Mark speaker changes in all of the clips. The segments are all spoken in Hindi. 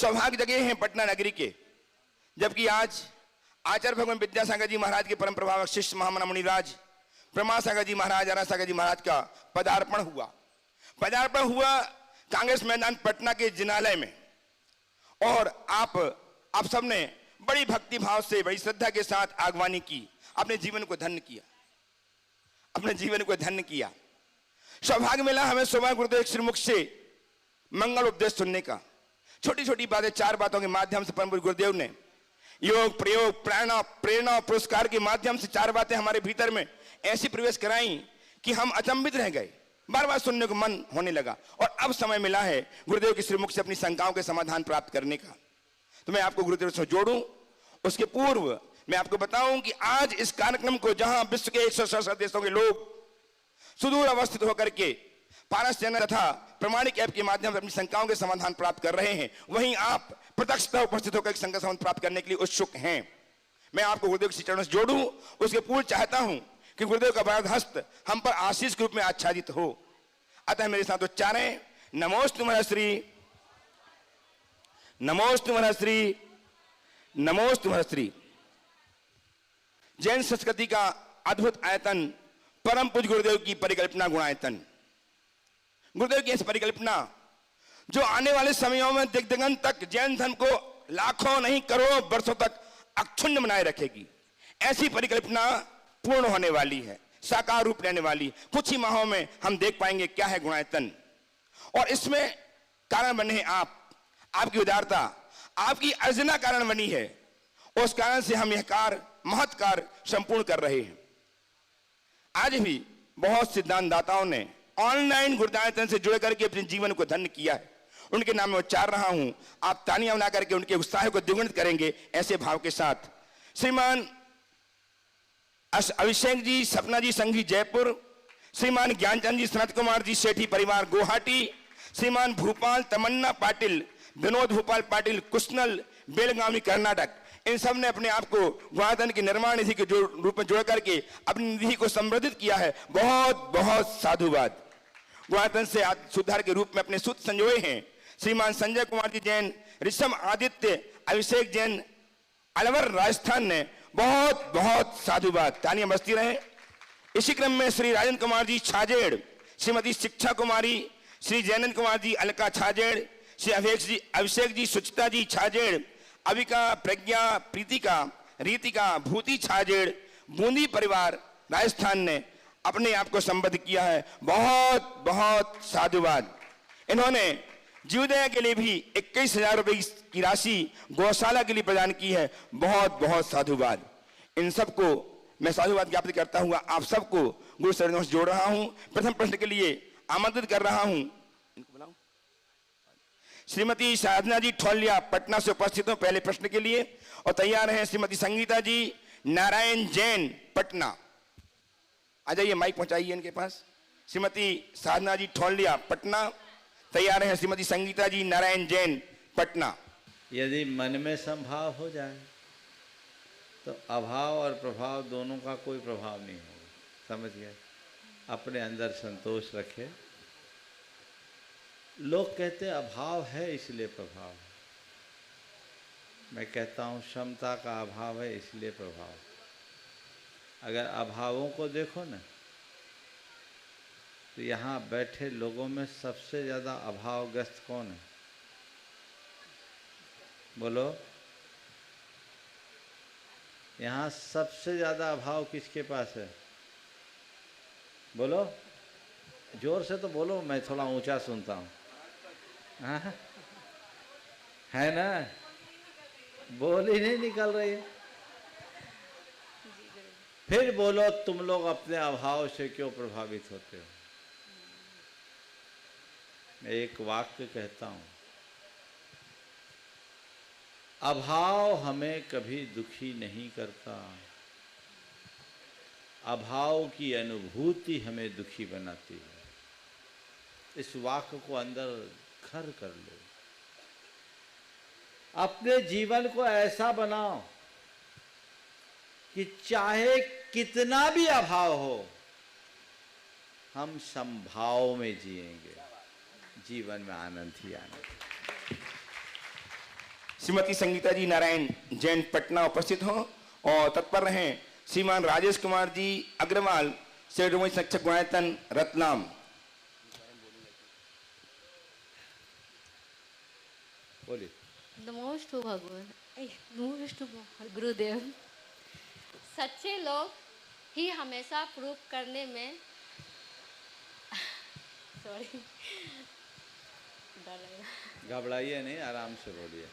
Speaker 1: सौभाग्य जगह हैं पटना नगरी के, जबकि आज आचार्य भगवान विद्यासागर जी महाराज के परम प्रभावक शिष्य महामना मुनिराज प्रमासागर जी महाराज, आरासागर जी महाराज का पदार्पण हुआ कांग्रेस मैदान पटना के जिनालय में। और आप सबने बड़ी भक्ति भाव से, बड़ी श्रद्धा के साथ आगवानी की, अपने जीवन को धन्य किया। सौभाग्य मिला हमें सुबह गुरुदेव श्रीमुख से मंगल उपदेश सुनने का। छोटी छोटी बातें, 4 बातों के माध्यम से परम पूज्य गुरुदेव ने योग, प्रयोग, प्रेरणा और पुरस्कार के माध्यम से 4 बातें हमारे भीतर में ऐसी प्रवेश कराई कि हम अचंभित रह गए, बार बार सुनने को मन होने लगा। और अब समय मिला है गुरुदेव के श्रीमुख से अपनी शंकाओं के समाधान प्राप्त करने का। तो मैं आपको गुरुदेव से जोड़ूं, उसके पूर्व मैं आपको बताऊं कि आज इस कार्यक्रम को जहां विश्व के 167 देशों के लोग सुदूर अवस्थित होकर के पारस चैनल तथा प्रमाणिक ऐप के माध्यम से अपनी शंकाओं के समाधान प्राप्त कर रहे हैं, वहीं आप प्रत्यक्षतः उपस्थित होकर शंका समाधान प्राप्त करने के लिए उत्सुक हैं। मैं आपको गुरुदेव के चरणों से जोड़ूं, उसके पूर्व चाहता हूं कि गुरुदेव का वरद हस्त हम पर आशीष के रूप में आच्छादित हो। अतः मेरे साथ उच्चारें, नमोस्तु महर्षि, नमोस्तु महर्षि, नमोस्तु महर्षि। जैन संस्कृति का अद्भुत आयतन, परम पूज्य गुरुदेव की परिकल्पना गुणायतन। गुरुदेव की इस परिकल्पना जो आने वाले समयों में दिग्दिगंत तक जैन धर्म को लाखों नहीं करोड़ों वर्षों तक अक्षुण्ण बनाए रखेगी, ऐसी परिकल्पना पूर्ण होने वाली है, साकार रूप लेने वाली। कुछ ही माहों में हम देख पाएंगे क्या है गुणायतन। और इसमें कारण बने हैं आपकी उदारता, आपकी अर्जना कारण बनी है। उस कारण से हम यह कार्य, महत् कार्य संपूर्ण कर रहे हैं। आज भी बहुत सिद्धांतदाताओं ने ऑनलाइन गुरुदायतन से जुड़ करके अपने जीवन को धन्य किया है। उनके नाम में उच्चार रहा हूं, आप तालियां बना करके उनके उत्साह को द्विगुणित करेंगे ऐसे भाव के साथ। श्रीमान अभिषेक जी, सपना जी संघी जयपुर, श्रीमान ज्ञानचंद जी, सनत कुमार जी सेठी परिवार गुवाहाटी, श्रीमान भूपाल तमन्ना पाटिल, विनोद भूपाल पाटिल कुशनल बेलगावी कर्नाटक, इन सब ने अपने आप को गुणायतन की निर्माण निधि के रूप में जोड़ करके अपनी निधि को संवर्धित किया है। बहुत बहुत साधुवाद। गुणायतन से सुधार के रूप में अपने सूत्र संजोए हैं श्रीमान संजय कुमार जी जैन, ऋषभ आदित्य, अभिषेक जैन अलवर राजस्थान ने, बहुत बहुत साधुवाद। तालियां बजती रहे। इसी क्रम में श्री राजेंद्र कुमार जी छाजेड़, श्रीमती शिक्षा कुमारी, श्री जैनंद कुमार जी अलका छाजेड़, श्री अभिषेक जी सुचिता जी छाजेड़, अविका प्रज्ञा प्रीतिका रीतिका भूति छाजेड़, बूंदी परिवार राजस्थान ने अपने आप को संबद्ध किया है। बहुत बहुत साधुवाद। इन्होंने जीवोदय के लिए भी 21,000 रुपए की राशि गौशाला के लिए प्रदान की है। बहुत बहुत साधुवाद। इन सबको मैं साधुवाद ज्ञापित करता हुआ आप सबको गुरु चरणों से जोड़ रहा हूं। प्रथम प्रश्न के लिए आमंत्रित कर रहा हूं, इनको बुलाऊं, श्रीमती साधना जी ठोलिया पटना से उपस्थित हो पहले प्रश्न के लिए, और तैयार हैं श्रीमती संगीता जी नारायण जैन पटना। आ जाइए, माइक पहुंचाइए इनके पास। श्रीमती साधना जी ठोलिया पटना, तैयार हैं श्रीमती संगीता जी नारायण जैन पटना।
Speaker 2: यदि मन में संभाव हो जाए तो अभाव और प्रभाव दोनों का कोई प्रभाव नहीं होगा। समझ गए? अपने अंदर संतोष रखे। लोग कहते हैं अभाव है इसलिए प्रभाव। मैं कहता हूँ क्षमता का अभाव है इसलिए प्रभाव। अगर अभावों को देखो ना, तो यहाँ बैठे लोगों में सबसे ज़्यादा अभावग्रस्त कौन है? बोलो। यहाँ सबसे ज़्यादा अभाव किसके पास है? बोलो, जोर से तो बोलो, मैं थोड़ा ऊंचा सुनता हूँ। हाँ है ना? बोल ही नहीं निकल रही है। फिर बोलो, तुम लोग अपने अभाव से क्यों प्रभावित होते हो? मैं एक वाक्य कहता हूँ, अभाव हमें कभी दुखी नहीं करता, अभाव की अनुभूति हमें दुखी बनाती है। इस वाक्य को अंदर घर कर लो। अपने जीवन को ऐसा बनाओ कि चाहे कितना भी अभाव हो, हम संभाव में जिएंगे, जीवन में आनंद ही आनंद।
Speaker 1: श्रीमती संगीता जी नारायण जैन पटना उपस्थित हों और तत्पर रहें श्रीमान राजेश कुमार जी अग्रवाल शिरोमणि संरक्षक गुणायतन रतलाम।
Speaker 2: बोलिए।
Speaker 3: नमोस्तु भगवान, नमोस्तु गुरुदेव। सच्चे लोग ही हमेशा प्रूव करने में सॉरी डर लग रहा।
Speaker 2: घबराइए नहीं, आराम से बोलिए।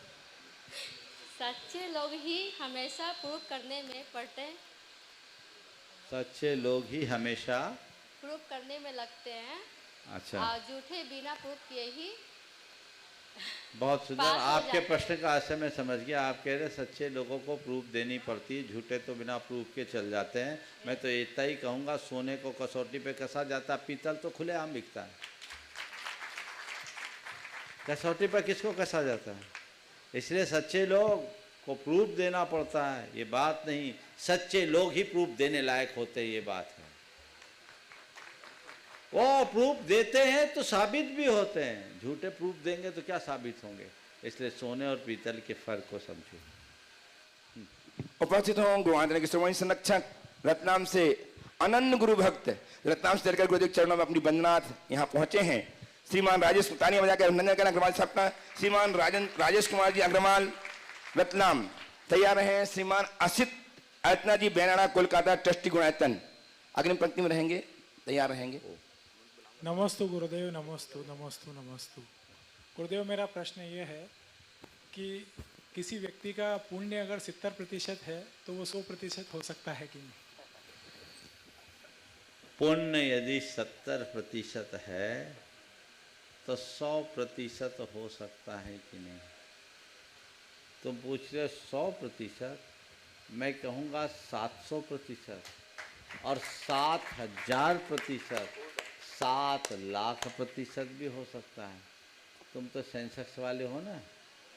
Speaker 3: सच्चे लोग ही हमेशा प्रूव करने में पड़ते
Speaker 2: सच्चे लोग ही हमेशा
Speaker 3: प्रूव करने में लगते हैं।
Speaker 2: अच्छा,
Speaker 3: और झूठे बिना प्रूव किए ही
Speaker 2: बहुत सुंदर।
Speaker 3: पास हो
Speaker 2: आपके
Speaker 3: जाते।
Speaker 2: प्रश्न का आशय मैं समझ गया। आप कह रहे सच्चे लोगों को प्रूफ देनी पड़ती है, झूठे तो बिना प्रूफ के चल जाते हैं। मैं तो इतना ही कहूँगा, सोने को कसौटी पे कसा जाता, पीतल तो खुलेआम बिकता है। कसौटी पर किसको कसा जाता है? इसलिए सच्चे लोग को प्रूफ देना पड़ता है, ये बात नहीं। सच्चे लोग ही प्रूफ देने लायक होते हैं, ये बात है। वो प्रूफ देते हैं तो साबित भी होते हैं, झूठे प्रूफ देंगे तो क्या साबित होंगे। इसलिए सोने और पीतल के फर्क को समझो।
Speaker 1: उपस्थित हों गुरुआदरणीय के शिरोमणि संरक्षक रत्नाम से अनन्य गुरु भक्त रत्नाम से चलकर गुरुदेव के चरणों में अपनी वंदनार्थ यहाँ पहुंचे हैं श्रीमान राजेश तालियां बजाकर अभिनंदन करना अग्रवाल साहब का। श्रीमान राजेश कुमार जी अग्रवाल रतलाम तैयार हैं। श्रीमान असित अर्चना जी बेनाड़ा कोलकाता ट्रस्टी गुणायतन अग्रिम पंक्ति में रहेंगे, तैयार रहेंगे।
Speaker 4: नमस्तु गुरुदेव, नमस्तु नमस्तु नमस्तु। गुरुदेव, मेरा प्रश्न ये है कि किसी व्यक्ति का पुण्य अगर 70% है तो वो 100% हो सकता है कि नहीं?
Speaker 2: पुण्य यदि 70% है तो 100% हो सकता है कि नहीं? तुम पूछ रहे 100%, मैं कहूँगा 700% और 7000%, 7,00,000% भी हो सकता है। तुम तो सेंसेक्स वाले हो ना,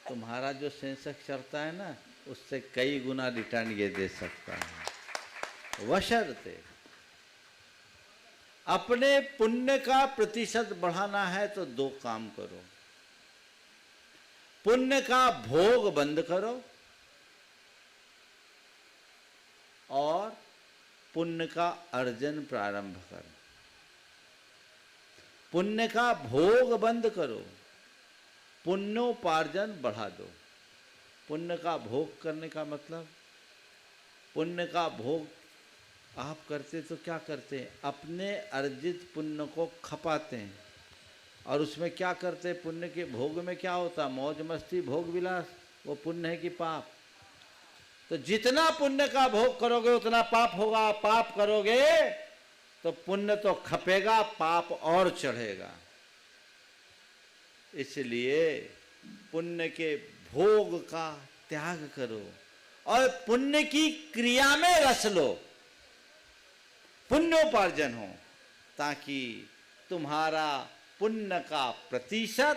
Speaker 2: तुम्हारा जो सेंसेक्स चढ़ता है ना, उससे कई गुना रिटर्न ये दे सकता है। बशर्ते अपने पुण्य का प्रतिशत बढ़ाना है तो 2 काम करो। पुण्य का भोग बंद करो और पुण्य का अर्जन प्रारंभ करो। पुण्य का भोग बंद करो, पुण्योपार्जन बढ़ा दो। पुण्य का भोग करने का मतलब, पुण्य का भोग आप करते तो क्या करते हैं? अपने अर्जित पुण्य को खपाते हैं और उसमें क्या करते हैं? पुण्य के भोग में क्या होता? मौज मस्ती भोग विलास, वो पुण्य है कि पाप? तो जितना पुण्य का भोग करोगे उतना पाप होगा। पाप करोगे तो पुण्य तो खपेगा, पाप और चढ़ेगा। इसलिए पुण्य के भोग का त्याग करो और पुण्य की क्रिया में रस लो, पुण्योपार्जन हो, ताकि तुम्हारा पुण्य का प्रतिशत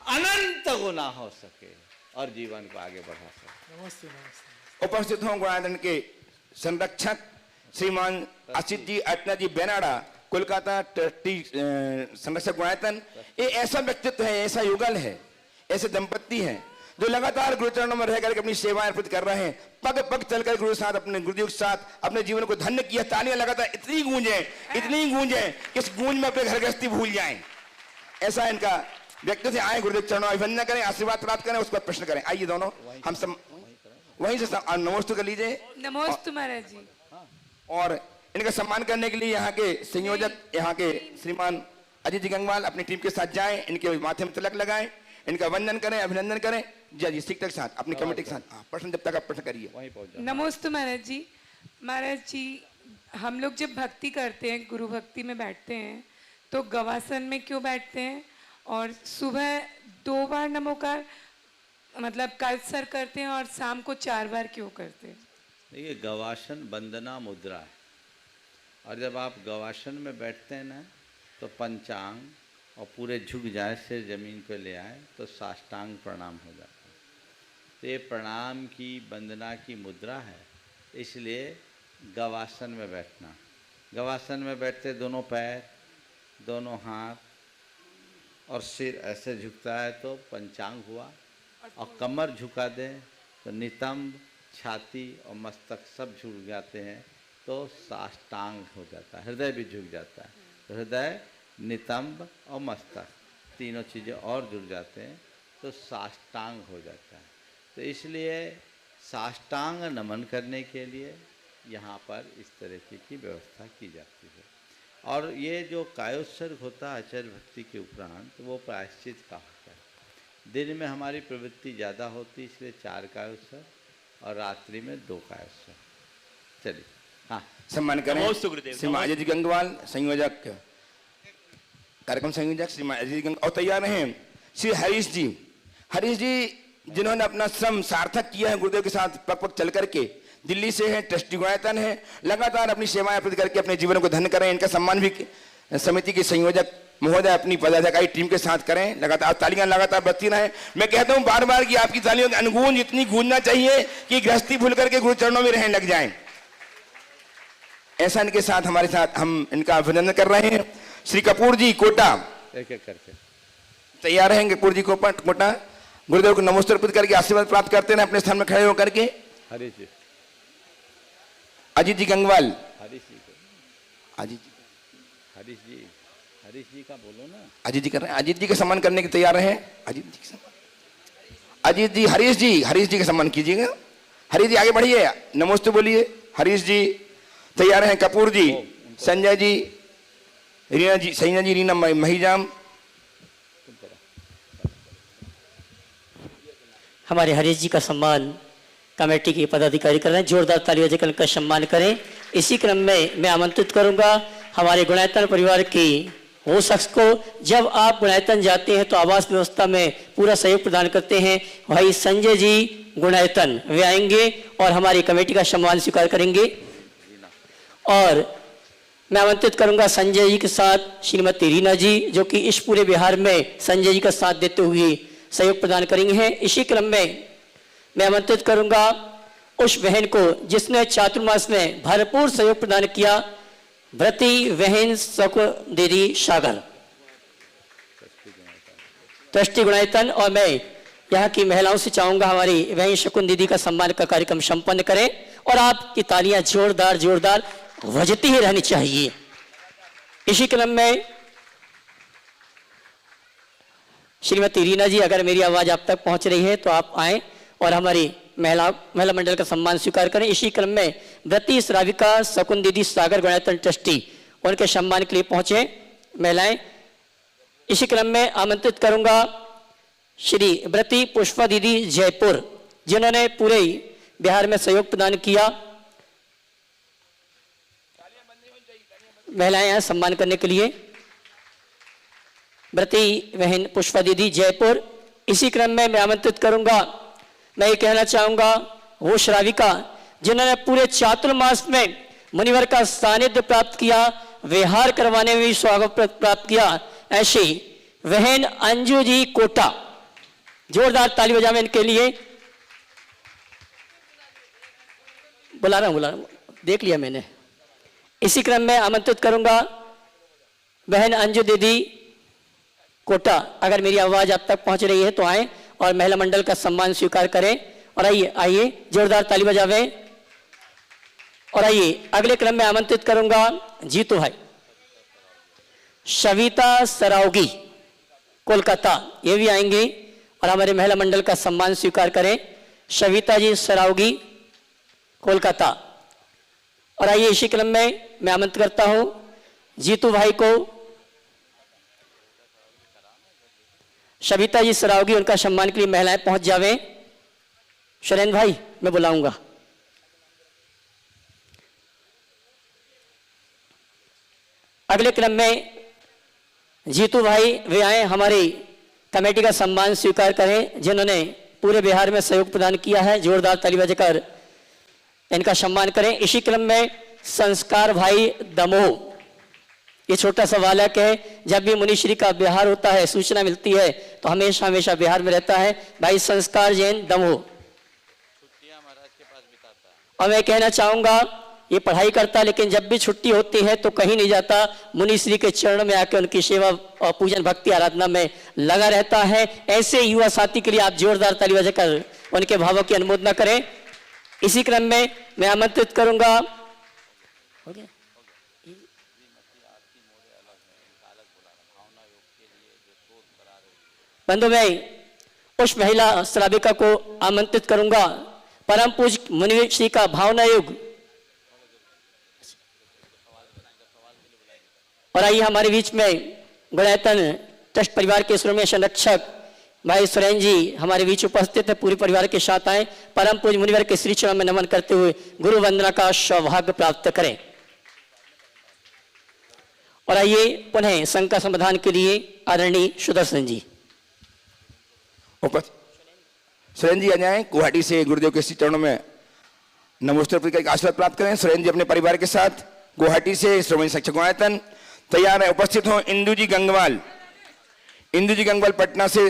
Speaker 2: अनंत गुना हो सके और जीवन को आगे बढ़ा सके।
Speaker 4: नमस्ते नमस्ते।
Speaker 1: उपस्थित हों गुणायतन के संरक्षक श्रीमान असित जी अर्चना जी बेनाड़ा कोलकाता ट्रस्टी संरक्षक गुणायतन। ये ऐसा व्यक्तित्व है, ऐसा युगल है, ऐसे दंपत्ति हैं जो लगातार गुरुचरणों में रह करके अपनी सेवाएं अर्पित कर रहे हैं। पग पग चलकर गुरु साथ अपने गुरुदेव के साथ अपने जीवन को धन्य किया। तालियां लगातार इतनी गूंजे कि इस गूंज में अपने घर गृहस्थी भूल जाएं। ऐसा इनका व्यक्तित्व। आए गुरुदेव चरणों में अभिनंदन करें, आशीर्वाद प्राप्त करें, उसके बाद प्रश्न करें। आइए दोनों हम सब वहीं से नमोस्तु कर लीजिए।
Speaker 5: नमोस्तु महाराज जी।
Speaker 1: और इनका सम्मान करने के लिए यहाँ के संयोजक यहाँ के श्रीमान अजय जी गंगवाल अपनी टीम के साथ जाएं, इनके माथे में तिलक लगाएं, इनका वंदन करें, अभिनंदन करें। जी शिक्षक के साथ अपनी कमेटी के साथ प्रश्न जब तक आप प्रश्न करिए।
Speaker 2: वहीं पहुंच जाओ।
Speaker 5: नमोस्तु महाराज जी। महाराज जी, हम लोग जब भक्ति करते हैं, गुरु भक्ति में बैठते हैं, तो गवासन में क्यों बैठते हैं? और सुबह 2 बार नमोकार मतलब कल्सर करते हैं और शाम को 4 बार क्यों करते हैं?
Speaker 2: देखिए, गवासन वंदना मुद्रा है और जब आप गवासन में बैठते हैं ना, तो पंचांग और पूरे झुक जाए, सिर जमीन पे ले आए तो साष्टांग प्रणाम हो जाता है। तो ये प्रणाम की, वंदना की मुद्रा है। इसलिए गवासन में बैठना, गवासन में बैठते दोनों पैर, दोनों हाथ और सिर ऐसे झुकता है तो पंचांग हुआ। और कमर झुका दें तो नितंब, छाती और मस्तक सब झुक जाते हैं तो साष्टांग हो जाता है, हृदय भी झुक जाता है। तो हृदय, नितंब और मस्तक तीनों चीज़ें और जुड़ जाते हैं तो साष्टांग हो जाता है। तो इसलिए साष्टांग नमन करने के लिए यहाँ पर इस तरह की व्यवस्था की जाती है। और ये जो कायोत्सर्ग होता है आचार्य भक्ति के उपरांत, वो प्रायश्चित का होता है। दिन में हमारी प्रवृत्ति ज़्यादा होती, इसलिए 4 कायोत्सर्ग और रात्रि में 2 कायोत्सर्ग। चलिए, हाँ,
Speaker 1: सम्मान करें
Speaker 6: नमोस्तु गुरुदेव।
Speaker 1: श्रीमान अजय जी गंगवाल, संयोजक, कार्यक्रम संयोजक श्रीमान अजय जी गंगवाल। और तैयार हैं श्री हरीश जी। हरीश जी जिन्होंने अपना श्रम सार्थक किया है गुरुदेव के साथ पग पग चल करके, दिल्ली से है, ट्रस्टी गुणायतन है, लगातार अपनी सेवाएं अर्पित करके अपने जीवन को धन्य करें। इनका सम्मान भी समिति के संयोजक महोदय अपनी पदाधिकारी टीम के साथ करें। लगातार तालियां लगातार बजती रहें। मैं कहता हूं बार बार कि आपकी तालियों की अनुगूंज इतनी गूंजना चाहिए कि गृहस्थी भूल करके गुरु चरणों में रहने लग जाएं। ऐसा इनके साथ हमारे साथ हम इनका अभिनंदन कर रहे हैं। श्री कपूर जी कोटा
Speaker 2: एक एक करके
Speaker 1: तैयार रहेंगे। कपूर जी कोटा गुरुदेव को नमस्ते अर्पित करके आशीर्वाद प्राप्त करते हैं अपने स्थान में खड़े होकर के।
Speaker 2: हरीश जी,
Speaker 1: अजीत जी गंगवाल,
Speaker 2: हरीश जी को,
Speaker 1: अजीत जी,
Speaker 2: हरीश जी का बोलो ना।
Speaker 1: अजीत जी कर रहे हैं। अजीत जी का सम्मान करने के तैयार हैं। अजीत जी का सम्मान, अजीत जी, हरीश जी का सम्मान कीजिएगा। हरीश जी आगे बढ़िए, नमस्ते बोलिए। हरीश जी तैयार हैं। कपूर जी, संजय जी, रीना जी, सैना जी, रीना महिजाम।
Speaker 7: हमारे हरीश जी का सम्मान कमेटी के पदाधिकारी कर रहे हैं। जोरदार ताली बजाकर उनका सम्मान करें। इसी क्रम में मैं आमंत्रित करूंगा हमारे गुणायतन परिवार की वो शख्स को, जब आप गुणायतन जाते हैं तो आवास व्यवस्था में पूरा सहयोग प्रदान करते हैं, भाई संजय जी गुणायतन, वे आएंगे और हमारी कमेटी का सम्मान स्वीकार करेंगे। और मैं आमंत्रित करूंगा संजय जी के साथ श्रीमती रीना जी, जो कि इस पूरे बिहार में संजय जी का साथ देते हुए सहयोग प्रदान करेंगे हैं। इसी क्रम में मैं आमंत्रित करूंगा उस बहन को जिसने चातुर्मास में भरपूर सहयोग प्रदान किया, व्रती बहन शकुन दीदी सागर, ट्रस्टी गुणायतन। और मैं यहाँ की महिलाओं से चाहूंगा हमारी बहन शकुन दीदी का सम्मान का कार्यक्रम संपन्न करें और आपकी तालियां जोरदार जोरदार बजती ही रहनी चाहिए। इसी क्रम में श्रीमती रीना जी, अगर मेरी आवाज आप तक पहुंच रही है तो आप आए और हमारी महिला मंडल का सम्मान स्वीकार करें। इसी क्रम में व्रती श्राविका शकुन दीदी सागर गुणायतन ट्रस्टी, उनके सम्मान के लिए पहुंचे महिलाएं। इसी क्रम में आमंत्रित करूंगा श्री व्रती पुष्पा दीदी जयपुर, जिन्होंने पूरे बिहार में सहयोग प्रदान किया। महिलाएं यहाँ सम्मान करने के लिए। व्रती बहन पुष्पा दीदी जयपुर। इसी क्रम में मैं आमंत्रित करूंगा, मैं ये कहना चाहूंगा वो श्राविका जिन्होंने पूरे चातुर्मास में मुनिवर का सानिध्य प्राप्त किया, विहार करवाने में भी स्वागत प्राप्त किया, ऐसी बहन अंजू जी कोटा। जोरदार ताली बजावे इनके लिए। बुला रहा हूं, देख लिया मैंने। इसी क्रम में आमंत्रित करूंगा बहन अंजू दीदी कोटा, अगर मेरी आवाज आप तक पहुंच रही है तो आए और महिला मंडल का सम्मान स्वीकार करें। और आइए जोरदार ताली बजावे। और आइए अगले क्रम में आमंत्रित करूंगा जीतू भाई, सविता सरावगी कोलकाता, ये भी आएंगे और हमारे महिला मंडल का सम्मान स्वीकार करें। सविता जी सरावगी कोलकाता। और आइए इसी क्रम में मैं आमंत्रित करता हूं जीतू भाई को, सविता जी सरावगी, उनका सम्मान के लिए महिलाएं पहुंच जावे। शरण भाई मैं बुलाऊंगा। अगले क्रम में जीतू भाई वे आए, हमारी कमेटी का सम्मान स्वीकार करें, जिन्होंने पूरे बिहार में सहयोग प्रदान किया है। जोरदार ताली बजाकर इनका सम्मान करें। इसी क्रम में संस्कार भाई दमोह, ये छोटा सा बालक है, जब भी मुनिश्री का बिहार होता है सूचना मिलती है तो हमेशा हमेशा बिहार में रहता है। भाई संस्कार जैन दमोह। और मैं कहना चाहूंगा ये पढ़ाई करता है, लेकिन जब भी छुट्टी होती है तो कहीं नहीं जाता, मुनि श्री के चरण में आकर उनकी सेवा और पूजन भक्ति आराधना में लगा रहता है। ऐसे युवा साथी के लिए आप जोरदार ताली बजाकर उनके भावों की अनुमोदना करें। इसी क्रम में मैं आमंत्रित करूंगा, हो गया? बंधु मैं उस महिला श्राविका को आमंत्रित करूंगा, परम पूज्य मुनि श्री का भावना युग। और आइए हमारे बीच में गुणायतन ट्रस्ट परिवार के श्रोमणी संरक्षक भाई सुरेन जी हमारे बीच उपस्थित है, पूरे परिवार के साथ आए, परम पूज्य मुनिवर के श्री चरणों में नमन करते हुए गुरु वंदना का सौभाग्य प्राप्त करें। और आइए पुनः संघ का समाधान के लिए आदरणीय सुदर्शन जी
Speaker 1: सुरेन जी आ जाएं, गुवाहाटी से गुरुदेव के श्री चरणों में नमोस्तुति करके आशीर्वाद प्राप्त करें। सुरेन जी अपने परिवार के साथ गुवाहाटी से श्रोमणी संरक्षक गुणायतन तैयार है। उपस्थित हो इंदू जी गंगवाल, इंदू जी गंगवाल पटना से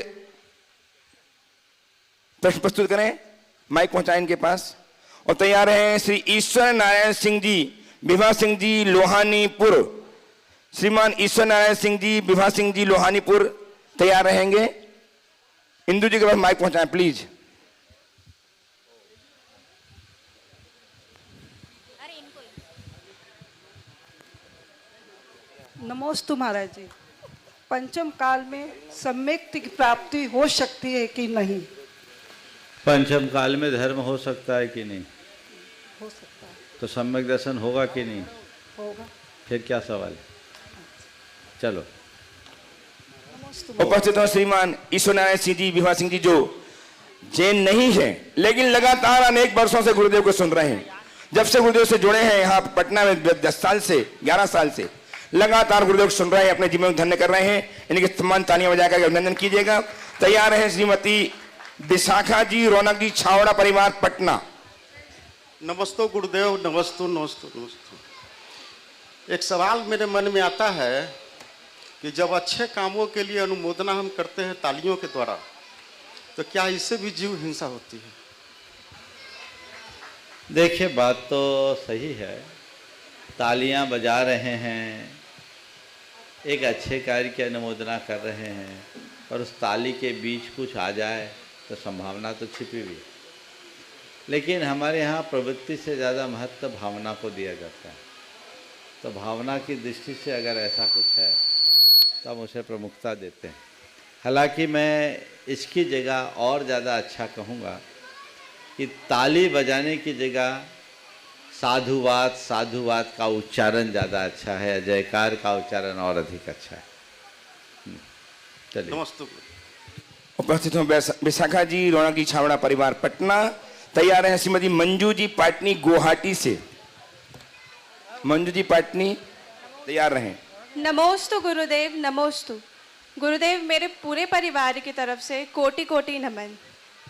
Speaker 1: प्रश्न प्रस्तुत करें, माइक पहुंचाएं इनके पास। और तैयार हैं श्री ईश्वर नारायण सिंह जी, विभा सिंह जी लोहानीपुर, श्रीमान ईश्वर नारायण सिंह जी, विभा सिंह जी लोहानीपुर तैयार रहेंगे। इंदू जी के पास माइक पहुंचाएं प्लीज।
Speaker 6: नमोस्तु महाराज जी। पंचम काल में सम्यक की प्राप्ति हो सकती है कि नहीं?
Speaker 2: पंचम काल में धर्म हो सकता है कि नहीं?
Speaker 6: हो सकता है।
Speaker 2: तो सम्यक दर्शन होगा कि नहीं?
Speaker 6: होगा।
Speaker 2: फिर क्या सवाल है? चलो।
Speaker 1: उपस्थित हो श्रीमान ईश्वर नारायण सिंह जी, विभा सिंह जी, जो जैन नहीं है लेकिन लगातार अनेक वर्षों से गुरुदेव को सुन रहे हैं। जब से गुरुदेव से जुड़े हैं यहाँ पटना में 10 साल से 11 साल से लगातार गुरुदेव को सुन रहे हैं, अपने जीवन में धन्य कर रहे हैं। इनके सम्मान तालियां बजाकर अभिनंदन कीजिएगा। तैयार है श्रीमती विशाखा जी, रौनक जी, छावड़ा परिवार पटना।
Speaker 8: नमस्तो गुरुदेव, नमस्तो नमस्तो नमस्तो। एक सवाल मेरे मन में आता है कि जब अच्छे कामों के लिए अनुमोदना हम करते हैं तालियों के द्वारा, तो क्या इससे भी जीव हिंसा होती है?
Speaker 2: देखिए बात तो सही है, तालियां बजा रहे हैं, एक अच्छे कार्य की अनुमोदना कर रहे हैं, और उस ताली के बीच कुछ आ जाए तो संभावना तो छिपी हुई। लेकिन हमारे यहाँ प्रवृत्ति से ज़्यादा महत्व भावना को दिया जाता है। तो भावना की दृष्टि से अगर ऐसा कुछ है तो हम उसे प्रमुखता देते हैं। हालांकि मैं इसकी जगह और ज़्यादा अच्छा कहूँगा कि ताली बजाने की जगह साधुवाद, साधुवाद का उच्चारण ज़्यादा अच्छा है, जयकार का उच्चारण और अधिक अच्छा है। चलिए।
Speaker 8: नमस्ते।
Speaker 1: उपस्थित हो विशाखा जी, रौनक जी, छावड़ा परिवार पटना। तैयार है श्रीमती मंजू जी पाटनी गुवाहाटी से। मंजू जी पाटनी तैयार रहें।
Speaker 9: नमोस्तु गुरुदेव, नमोस्तु गुरुदेव। मेरे पूरे परिवार की तरफ से कोटि कोटि नमन।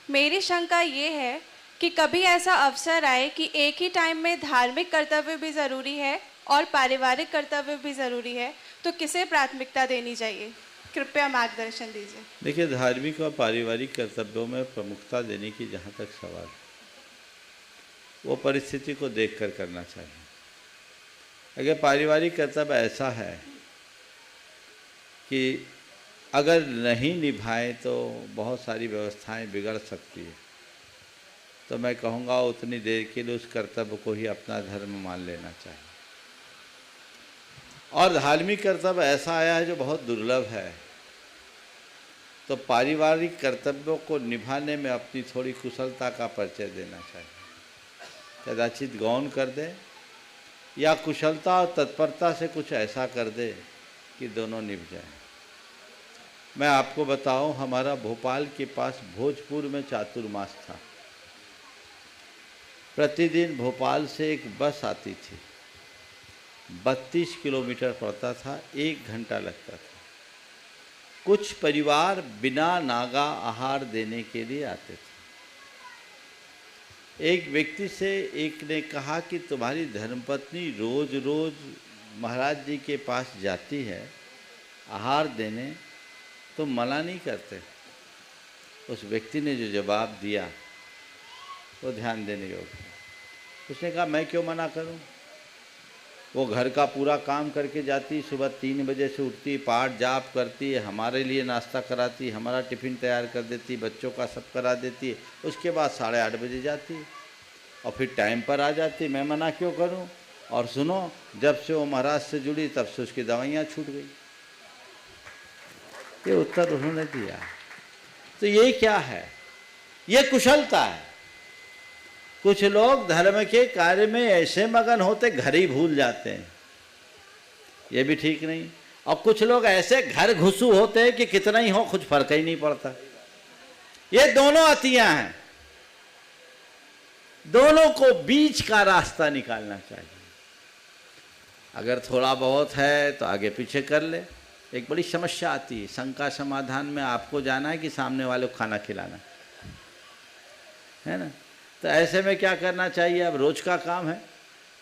Speaker 9: मेरी शंका ये है कि कभी ऐसा अवसर आए कि एक ही टाइम में धार्मिक कर्तव्य भी ज़रूरी है और पारिवारिक कर्तव्य भी ज़रूरी है, तो किसे प्राथमिकता देनी चाहिए? कृपया मार्गदर्शन दीजिए।
Speaker 2: देखिए, धार्मिक और पारिवारिक कर्तव्यों में प्रमुखता देने की जहाँ तक सवाल है, वो परिस्थिति को देखकर करना चाहिए। अगर पारिवारिक कर्तव्य ऐसा है कि अगर नहीं निभाए तो बहुत सारी व्यवस्थाएं बिगड़ सकती है, तो मैं कहूँगा उतनी देर के लिए उस कर्तव्य को ही अपना धर्म मान लेना चाहिए। और धार्मिक कर्तव्य ऐसा आया है जो बहुत दुर्लभ है, तो पारिवारिक कर्तव्यों को निभाने में अपनी थोड़ी कुशलता का परिचय देना चाहिए। कदाचित गौन कर दे या कुशलता और तत्परता से कुछ ऐसा कर दे कि दोनों निभ जाए। मैं आपको बताऊं, हमारा भोपाल के पास भोजपुर में चातुर्मास था। प्रतिदिन भोपाल से एक बस आती थी, 32 किलोमीटर पड़ता था, 1 घंटा लगता था। कुछ परिवार बिना नागा आहार देने के लिए आते थे। एक व्यक्ति से एक ने कहा कि तुम्हारी धर्मपत्नी रोज रोज महाराज जी के पास जाती है आहार देने, तुम मना नहीं करते? उस व्यक्ति ने जो जवाब दिया वो ध्यान देने योग्य है। उसने कहा, मैं क्यों मना करूं? वो घर का पूरा काम करके जाती, सुबह 3 बजे से उठती, पाठ जाप करती, हमारे लिए नाश्ता कराती, हमारा टिफ़िन तैयार कर देती, बच्चों का सब करा देती, उसके बाद 8:30 बजे जाती और फिर टाइम पर आ जाती। मैं मना क्यों करूं? और सुनो, जब से वो महाराज से जुड़ी तब से उसकी दवाइयाँ छूट गई। ये उत्तर उन्होंने दिया। तो ये क्या है? ये कुशलता है। कुछ लोग धर्म के कार्य में ऐसे मगन होते घर ही भूल जाते हैं, ये भी ठीक नहीं। और कुछ लोग ऐसे घर घुसू होते हैं कि कितना ही हो कुछ फर्क ही नहीं पड़ता। ये दोनों अतियां हैं, दोनों को बीच का रास्ता निकालना चाहिए। अगर थोड़ा बहुत है तो आगे पीछे कर ले। एक बड़ी समस्या आती है, शंका समाधान में आपको जाना है कि सामने वाले को खाना खिलाना है ना। तो ऐसे में क्या करना चाहिए? अब रोज का काम है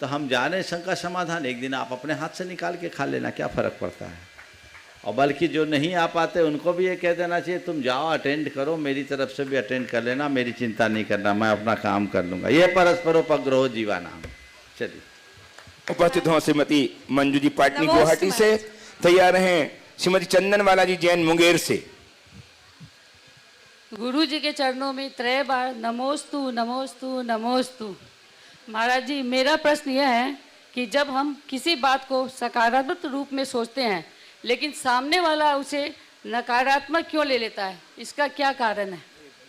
Speaker 2: तो हम जाने शंका समाधान, एक दिन आप अपने हाथ से निकाल के खा लेना, क्या फ़र्क पड़ता है। और बल्कि जो नहीं आ पाते उनको भी ये कह देना चाहिए, तुम जाओ अटेंड करो, मेरी तरफ से भी अटेंड कर लेना, मेरी चिंता नहीं करना, मैं अपना काम कर लूँगा। ये परस्परोपग्रह जीवानाम। चलिए,
Speaker 1: उपस्थित हों श्रीमती मंजू जी पाटनी गुवाहाटी से। तैयार हैं श्रीमती चंदनवाला जी जैन मुंगेर से।
Speaker 10: गुरु जी के चरणों में 3 बार नमोस्तु नमोस्तु नमोस्तु। महाराज जी, मेरा प्रश्न यह है कि जब हम किसी बात को सकारात्मक रूप में सोचते हैं लेकिन सामने वाला उसे नकारात्मक क्यों ले लेता है, इसका क्या कारण है?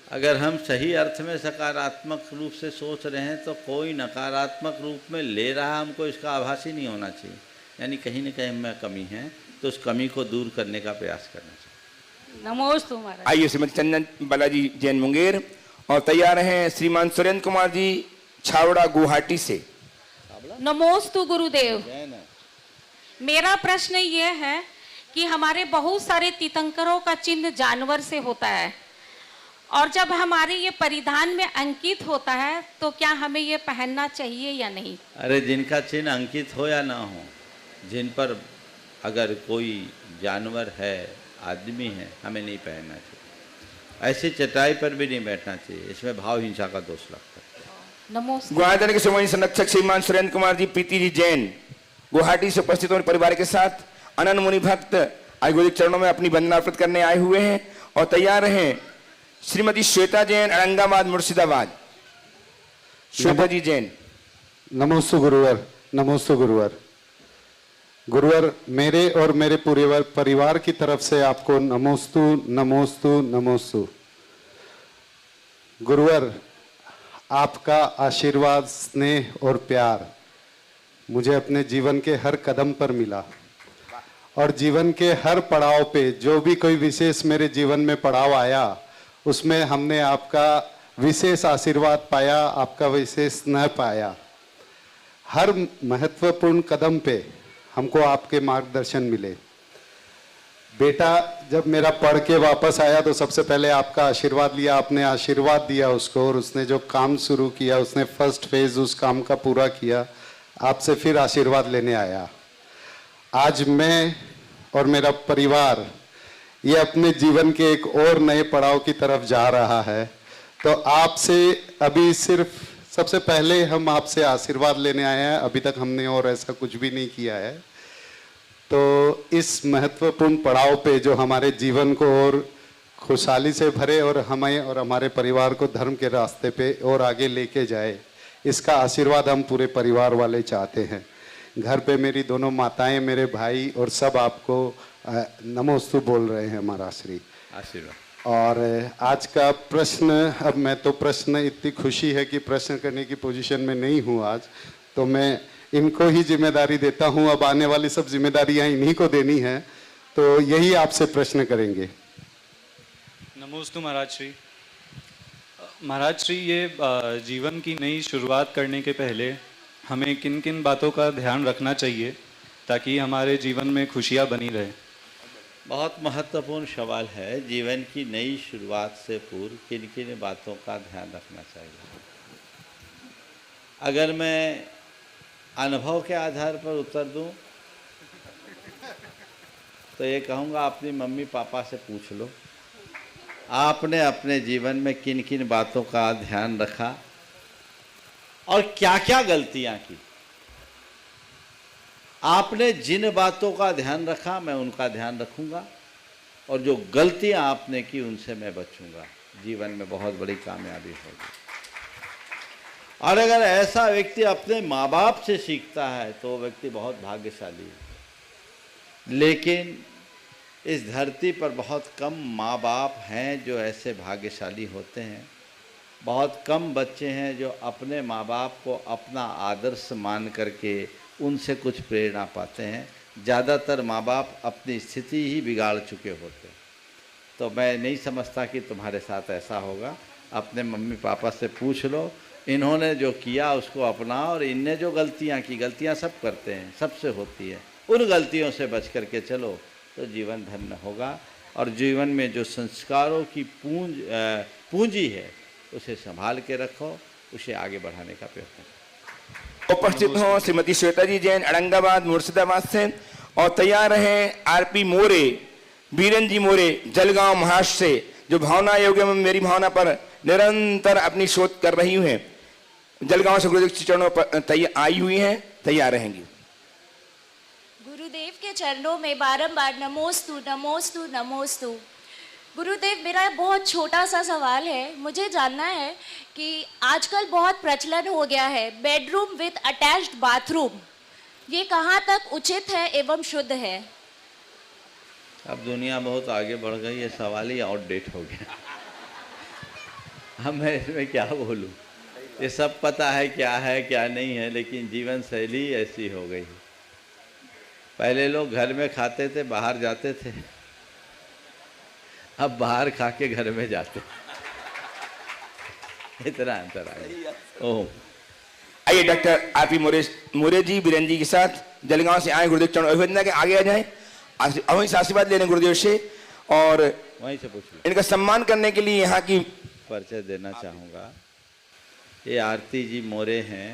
Speaker 2: अगर हम सही अर्थ में सकारात्मक रूप से सोच रहे हैं तो कोई नकारात्मक रूप में ले रहा है, हमको इसका आभास ही नहीं होना चाहिए। यानी कहीं न कहीं में कमी है तो उस कमी को दूर करने का प्रयास करना चाहिए।
Speaker 10: नमोस्तु महाराज।
Speaker 1: आइए श्रीमती चंदन बालाजी जैन मुंगेर। और तैयार हैं श्रीमान सुरेंद्र कुमार जी छावड़ा गुवाहाटी से।
Speaker 11: नमोस्तु गुरुदेव। मेरा प्रश्न ये है कि हमारे बहुत सारे तीर्थंकरों का चिन्ह जानवर से होता है और जब हमारे ये परिधान में अंकित होता है तो क्या हमें ये पहनना चाहिए या नहीं?
Speaker 2: अरे जिनका चिन्ह अंकित हो या ना हो, जिन पर अगर कोई जानवर है, आदमी है, हमें नहीं पहनना चाहिए। ऐसी चटाई पर भी नहीं बैठना चाहिए, इसमें भाव हिंसा का दोष लगता है।
Speaker 11: नमस्कार।
Speaker 1: गुवाहाटी के श्रोमणी संरक्षक श्रीमान सुरेंद्र कुमार जी पीती जी जैन गुवाहाटी से उपस्थित होने परिवार के साथ अनंत मुनि भक्त आज गुरु के चरणों में अपनी वंदना अर्पित करने आए हुए हैं। और तैयार हैं श्रीमती श्वेता जैन औरंगाबाद मुर्शिदाबाद। श्वेता जी जैन।
Speaker 12: नमोस्तु गुरुवर। नमोस्तु गुरुवर। गुरुवर, मेरे और मेरे पूरे परिवार की तरफ से आपको नमोस्तु नमोस्तु नमोस्तु। गुरुवर, आपका आशीर्वाद, स्नेह और प्यार मुझे अपने जीवन के हर कदम पर मिला और जीवन के हर पड़ाव पे जो भी कोई विशेष मेरे जीवन में पड़ाव आया उसमें हमने आपका विशेष आशीर्वाद पाया, आपका विशेष स्नेह पाया। हर महत्वपूर्ण कदम पे हमको आपके मार्गदर्शन मिले। बेटा जब मेरा पढ़ के वापस आया तो सबसे पहले आपका आशीर्वाद लिया, आपने आशीर्वाद दिया उसको और उसने जो काम शुरू किया, उसने फर्स्ट फेज उस काम का पूरा किया, आपसे फिर आशीर्वाद लेने आया। आज मैं और मेरा परिवार ये अपने जीवन के एक और नए पड़ाव की तरफ जा रहा है। तो आपसे अभी सिर्फ सबसे पहले हम आपसे आशीर्वाद लेने आए हैं, अभी तक हमने और ऐसा कुछ भी नहीं किया है। तो इस महत्वपूर्ण पड़ाव पे जो हमारे जीवन को और खुशहाली से भरे और हमें और हमारे परिवार को धर्म के रास्ते पे और आगे लेके जाए, इसका आशीर्वाद हम पूरे परिवार वाले चाहते हैं। घर पे मेरी दोनों माताएं, मेरे भाई और सब आपको नमोस्तु बोल रहे हैं महाराज श्री।
Speaker 2: आशीर्वाद।
Speaker 12: और आज का प्रश्न, अब मैं तो प्रश्न, इतनी खुशी है कि प्रश्न करने की पोजीशन में नहीं हूँ आज, तो मैं इनको ही जिम्मेदारी देता हूँ। अब आने वाली सब जिम्मेदारियाँ इन्हीं को देनी है, तो यही आपसे प्रश्न करेंगे।
Speaker 13: नमोस्तु महाराज श्री। महाराज श्री, ये जीवन की नई शुरुआत करने के पहले हमें किन किन बातों का ध्यान रखना चाहिए ताकि हमारे जीवन में खुशियाँ बनी रहे?
Speaker 2: बहुत महत्वपूर्ण सवाल है। जीवन की नई शुरुआत से पूर्व किन किन बातों का ध्यान रखना चाहिए? अगर मैं अनुभव के आधार पर उत्तर दूं तो ये कहूँगा अपनी मम्मी पापा से पूछ लो, आपने अपने जीवन में किन किन बातों का ध्यान रखा और क्या क्या गलतियाँ की। आपने जिन बातों का ध्यान रखा मैं उनका ध्यान रखूंगा, और जो गलतियां आपने की उनसे मैं बचूंगा। जीवन में बहुत बड़ी कामयाबी होगी। और अगर ऐसा व्यक्ति अपने माँ बाप से सीखता है तो वो व्यक्ति बहुत भाग्यशाली है। लेकिन इस धरती पर बहुत कम माँ बाप हैं जो ऐसे भाग्यशाली होते हैं। बहुत कम बच्चे हैं जो अपने माँ बाप को अपना आदर्श मान करके उनसे कुछ प्रेरणा पाते हैं। ज़्यादातर माँ बाप अपनी स्थिति ही बिगाड़ चुके होते हैं। तो मैं नहीं समझता कि तुम्हारे साथ ऐसा होगा। अपने मम्मी पापा से पूछ लो, इन्होंने जो किया उसको अपनाओ, और इनने जो गलतियाँ की, गलतियाँ सब करते हैं, सबसे होती है, उन गलतियों से बच करके चलो तो जीवन धन्य होगा। और जीवन में जो संस्कारों की पूंजी है उसे संभाल के रखो, उसे आगे बढ़ाने का प्रयत्न करो।
Speaker 1: उपस्थित हो श्रीमती श्वेता जी जैन औरंगाबाद मुर्शिदाबाद से, और तैयार हैं आरपी मोरे, बीरन जी मोरे जलगांव महाराष्ट्र से, जो भावना योग में मेरी भावना पर निरंतर अपनी शोध कर रही हैं। जलगांव से गुरुदेव के चरणों पर आई हुई हैं, तैयार रहेंगी।
Speaker 14: गुरुदेव के चरणों में बारंबार नमोस्तु नमोस्तु नमोस्तु। गुरुदेव, मेरा बहुत छोटा सा सवाल है। मुझे जानना है कि आजकल बहुत प्रचलन हो गया है बेडरूम विद अटैच्ड बाथरूम, ये कहाँ तक उचित है एवं शुद्ध है?
Speaker 2: अब दुनिया बहुत आगे बढ़ गई, ये सवाल ही आउटडेट हो गया। अब मैं इसमें क्या बोलूं? ये सब पता है क्या नहीं है, लेकिन जीवन शैली ऐसी हो गई। पहले लोग घर में खाते थे, बाहर जाते थे, अब बाहर खा के घर में जाते। इतना अंतर आ गया। ओह,
Speaker 1: आइए डॉक्टर आरपी मोरे जी बीरन जी के साथ जलगांव से आए, गुरुदेव चरण अभिवंदना के आगे आ जाएं, वहीं से आशीर्वाद लेने गुरुदेव से, और
Speaker 2: वहीं से पूछ लो।
Speaker 1: इनका सम्मान करने के लिए यहाँ की
Speaker 2: परिचय देना चाहूँगा। ये आरती जी मोरे हैं,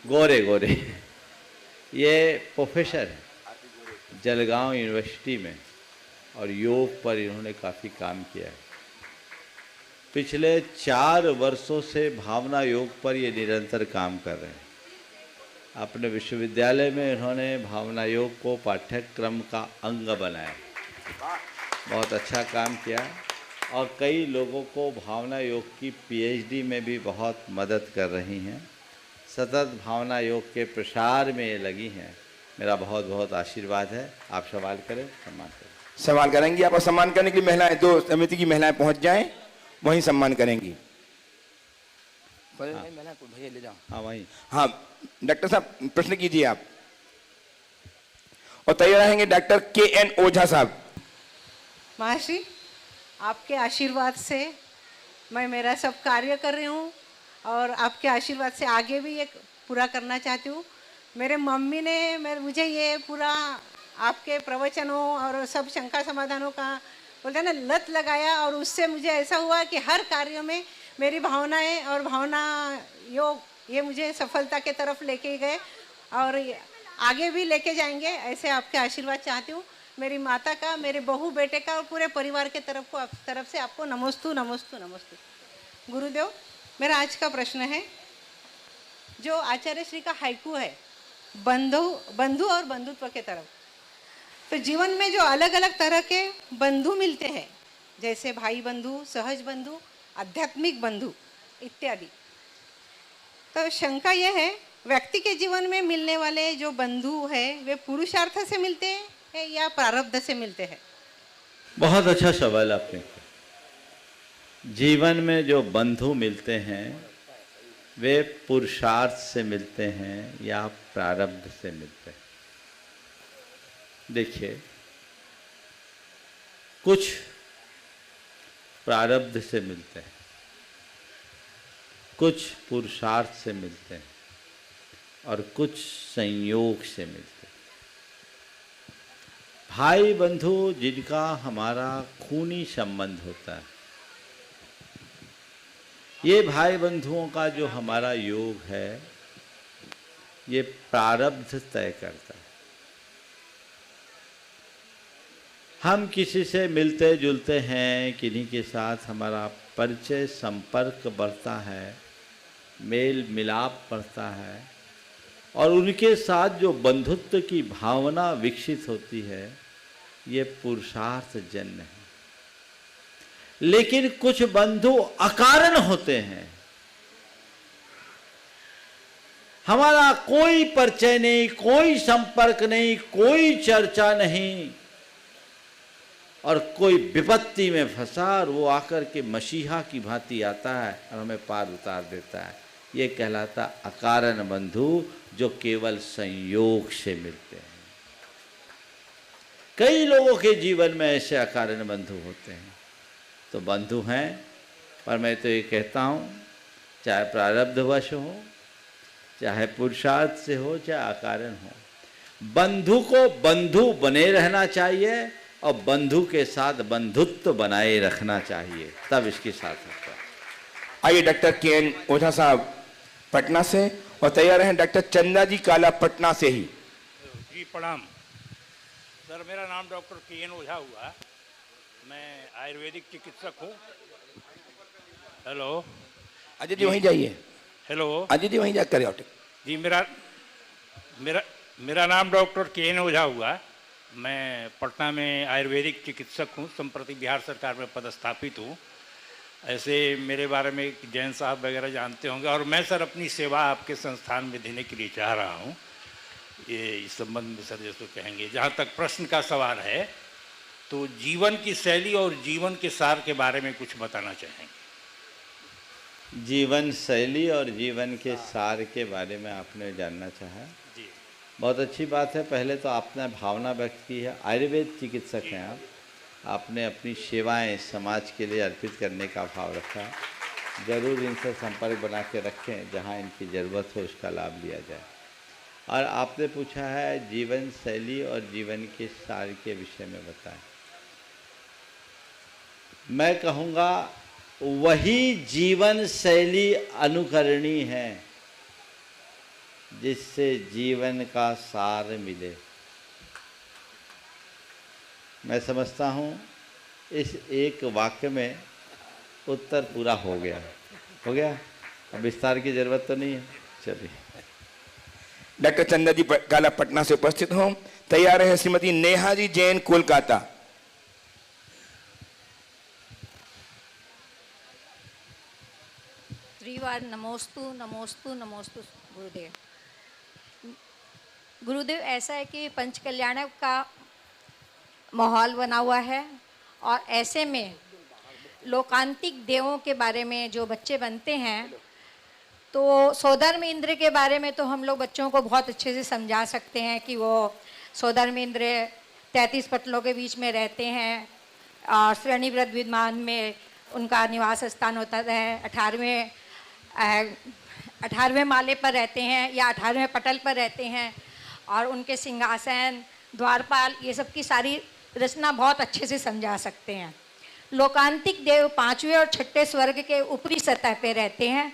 Speaker 2: गोरे। ये प्रोफेसर हैं जलगांव यूनिवर्सिटी में, और योग पर इन्होंने काफ़ी काम किया है। पिछले 4 वर्षों से भावना योग पर ये निरंतर काम कर रहे हैं। अपने विश्वविद्यालय में इन्होंने भावना योग को पाठ्यक्रम का अंग बनाया, बहुत अच्छा काम किया, और कई लोगों को भावना योग की पीएचडी में भी बहुत मदद कर रही हैं। सतत भावना योग के प्रसार में ये लगी हैं। मेरा बहुत बहुत आशीर्वाद है। आप सवाल करें, सम्मान करें।
Speaker 1: सवाल करेंगी। आपको सम्मान करने के लिए महिलाएं, 2 समिति की महिलाएं पहुंच जाएं, वहीं सम्मान करेंगी। भैया ले जाओ।
Speaker 2: हाँ वहीं।
Speaker 1: हाँ डॉक्टर साहब प्रश्न कीजिए आप, और तैयार रहेंगे डॉक्टर KN ओझा साहब।
Speaker 6: महर्षि, आपके आशीर्वाद से मैं मेरा सब कार्य कर रही हूँ, और आपके आशीर्वाद से आगे भी ये पूरा करना चाहती हूँ। मेरे मम्मी ने मुझे ये पूरा आपके प्रवचनों और सब शंका समाधानों का बोलते हैं ना लत लगाया, और उससे मुझे ऐसा हुआ कि हर कार्य में मेरी भावनाएं और भावना योग ये मुझे सफलता के तरफ लेके गए, और आगे भी लेके जाएंगे। ऐसे आपके आशीर्वाद चाहती हूँ। मेरी माता का, मेरे बहू बेटे का और पूरे परिवार के तरफ से आपको नमोस्तु नमोस्तु नमोस्तु। गुरुदेव, मेरा आज का प्रश्न है, जो आचार्य श्री का हाइकू है, बंधु और बंधुत्व के तरफ। तो जीवन में जो अलग अलग तरह के बंधु मिलते हैं, जैसे भाई बंधु, सहज बंधु, आध्यात्मिक बंधु इत्यादि, तो शंका यह है, व्यक्ति के जीवन में मिलने वाले जो बंधु है वे पुरुषार्थ से मिलते हैं या प्रारब्ध से मिलते हैं?
Speaker 2: बहुत अच्छा सवाल आपने। जीवन में जो बंधु मिलते हैं वे पुरुषार्थ से मिलते हैं या प्रारब्ध से मिलते हैं? देखिए, कुछ प्रारब्ध से मिलते हैं, कुछ पुरुषार्थ से मिलते हैं, और कुछ संयोग से मिलते हैं। भाई बंधु जिनका हमारा खूनी संबंध होता है, ये भाई बंधुओं का जो हमारा योग है ये प्रारब्ध तय करता है। हम किसी से मिलते जुलते हैं, किन्हीं के साथ हमारा परिचय संपर्क बढ़ता है, मेल मिलाप बढ़ता है, और उनके साथ जो बंधुत्व की भावना विकसित होती है, ये पुरुषार्थ जन्य है। लेकिन कुछ बंधु अकारण होते हैं, हमारा कोई परिचय नहीं, कोई संपर्क नहीं, कोई चर्चा नहीं, और कोई विपत्ति में फंसा और वो आकर के मसीहा की भांति आता है और हमें पार उतार देता है। ये कहलाता अकारण बंधु, जो केवल संयोग से मिलते हैं। कई लोगों के जीवन में ऐसे अकारण बंधु होते हैं। तो बंधु हैं, पर मैं तो ये कहता हूँ, चाहे प्रारब्धवश हो, चाहे पुरुषार्थ से हो, चाहे अकारण हो, बंधु को बंधु बने रहना चाहिए और बंधु के साथ बंधुत्व बनाए रखना चाहिए, तब इसकी सार्थकता है।
Speaker 1: आइए डॉक्टर के.एन. ओझा साहब पटना से, और तैयार हैं डॉक्टर चंदा जी काला पटना से ही।
Speaker 15: जी प्रणाम सर, मेरा नाम डॉक्टर के.एन. ओझा हुआ, मैं आयुर्वेदिक चिकित्सक हूँ। हेलो
Speaker 1: अजय जी वहीं जाइए।
Speaker 15: हेलो
Speaker 1: अजय जी वहीं जा करिए।
Speaker 15: जी मेरा नाम डॉक्टर के.एन. ओझा हुआ, मैं पटना में आयुर्वेदिक चिकित्सक हूँ, संप्रति बिहार सरकार में पदस्थापित हूँ। ऐसे मेरे बारे में जैन साहब वगैरह जानते होंगे, और मैं सर अपनी सेवा आपके संस्थान में देने के लिए चाह रहा हूँ। ये इस संबंध में सर जैसे कहेंगे, जहाँ तक प्रश्न का सवाल है, तो जीवन की शैली और जीवन के सार के बारे में कुछ बताना चाहेंगे।
Speaker 2: जीवन शैली और जीवन के सार के बारे में आपने जानना चाहा,
Speaker 15: जी
Speaker 2: बहुत अच्छी बात है। पहले तो आपने भावना व्यक्त की है, आयुर्वेद चिकित्सक हैं आप, आपने अपनी सेवाएं समाज के लिए अर्पित करने का भाव रखा। ज़रूर इनसे संपर्क बना के रखें, जहां इनकी ज़रूरत हो उसका लाभ लिया जाए। और आपने पूछा है जीवन शैली और जीवन के सार के विषय में बताएं। मैं कहूँगा वही जीवन शैली अनुकरणीय है जिससे जीवन का सार मिले। मैं समझता हूँ इस एक वाक्य में उत्तर पूरा हो गया। अब विस्तार की जरूरत तो नहीं है। चलिए,
Speaker 1: डॉक्टर चंदा जी काला पटना से उपस्थित हों। तैयार है श्रीमती नेहा जी जैन कोलकाता।
Speaker 16: त्रिवार नमोस्तु नमोस्तु नमोस्तु गुरुदेव। गुरुदेव, ऐसा है कि पंच कल्याणक का माहौल बना हुआ है, और ऐसे में लोकांतिक देवों के बारे में जो बच्चे बनते हैं, तो सोधर्म इंद्र के बारे में तो हम लोग बच्चों को बहुत अच्छे से समझा सकते हैं कि वो सोधर्म इंद्र 33 पटलों के बीच में रहते हैं, और श्रेणीव्रत विद्वान में उनका निवास स्थान होता है, 18वें माले पर रहते हैं या 18वें पटल पर रहते हैं, और उनके सिंहासन, द्वारपाल, ये सब की सारी रचना बहुत अच्छे से समझा सकते हैं। लोकांतिक देव 5वें और 6ठे स्वर्ग के ऊपरी सतह पे रहते हैं,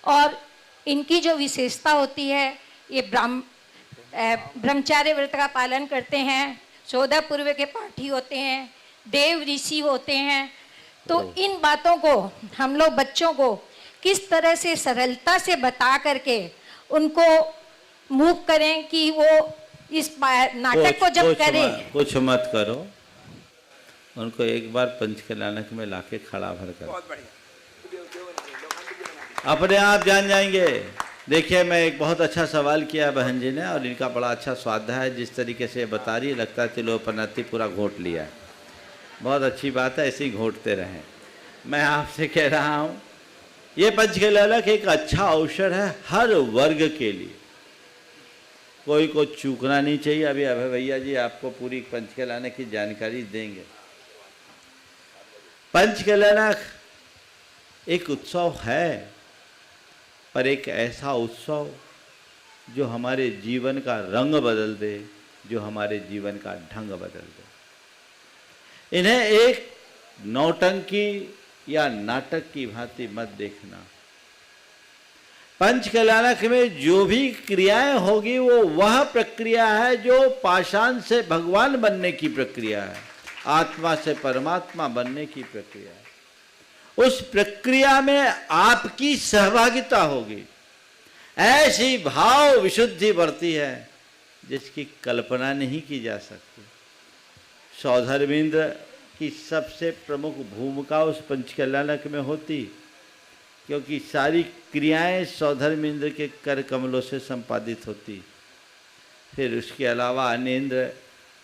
Speaker 16: और इनकी जो विशेषता होती है, ये ब्रह्मचार्य व्रत का पालन करते हैं, 14 पूर्व के पाठी होते हैं, देव ऋषि होते हैं। तो इन बातों को हम लोग बच्चों को किस तरह से सरलता से बता करके उनको मूव करें कि वो इस नाटक को जब करें।
Speaker 2: कुछ मत करो, उनको एक बार पंच कल्याणक में लाके खड़ा भर कर, अपने आप जान जाएंगे। देखिए, मैं एक बहुत अच्छा सवाल किया बहन जी ने, और इनका बड़ा अच्छा स्वाध्याय है। जिस तरीके से बता रही है, लगता है तिलोपनति पूरा घोट लिया है। बहुत अच्छी बात है, ऐसे ही घोटते रहें। मैं आपसे कह रहा हूँ, ये पंच कल्याणक एक अच्छा अवसर है हर वर्ग के लिए, कोई को चूकना नहीं चाहिए। अभी अभय भैया जी आपको पूरी पंच कल्याणक की जानकारी देंगे। पंच कल्याणक एक उत्सव है, पर एक ऐसा उत्सव जो हमारे जीवन का रंग बदल दे, जो हमारे जीवन का ढंग बदल दे। इन्हें एक नौटंकी या नाटक की भांति मत देखना। पंच कल्याणक में जो भी क्रियाएं होगी, वो वह प्रक्रिया है जो पाषाण से भगवान बनने की प्रक्रिया है, आत्मा से परमात्मा बनने की प्रक्रिया है। उस प्रक्रिया में आपकी सहभागिता होगी। ऐसी भाव विशुद्धि बढ़ती है जिसकी कल्पना नहीं की जा सकती। सौधर्मेंद्र की सबसे प्रमुख भूमिका उस पंचकल्याणक में होती, क्योंकि सारी क्रियाएं सौधर्मेंद्र के कर कमलों से संपादित होती। फिर उसके अलावा अनेंद्र,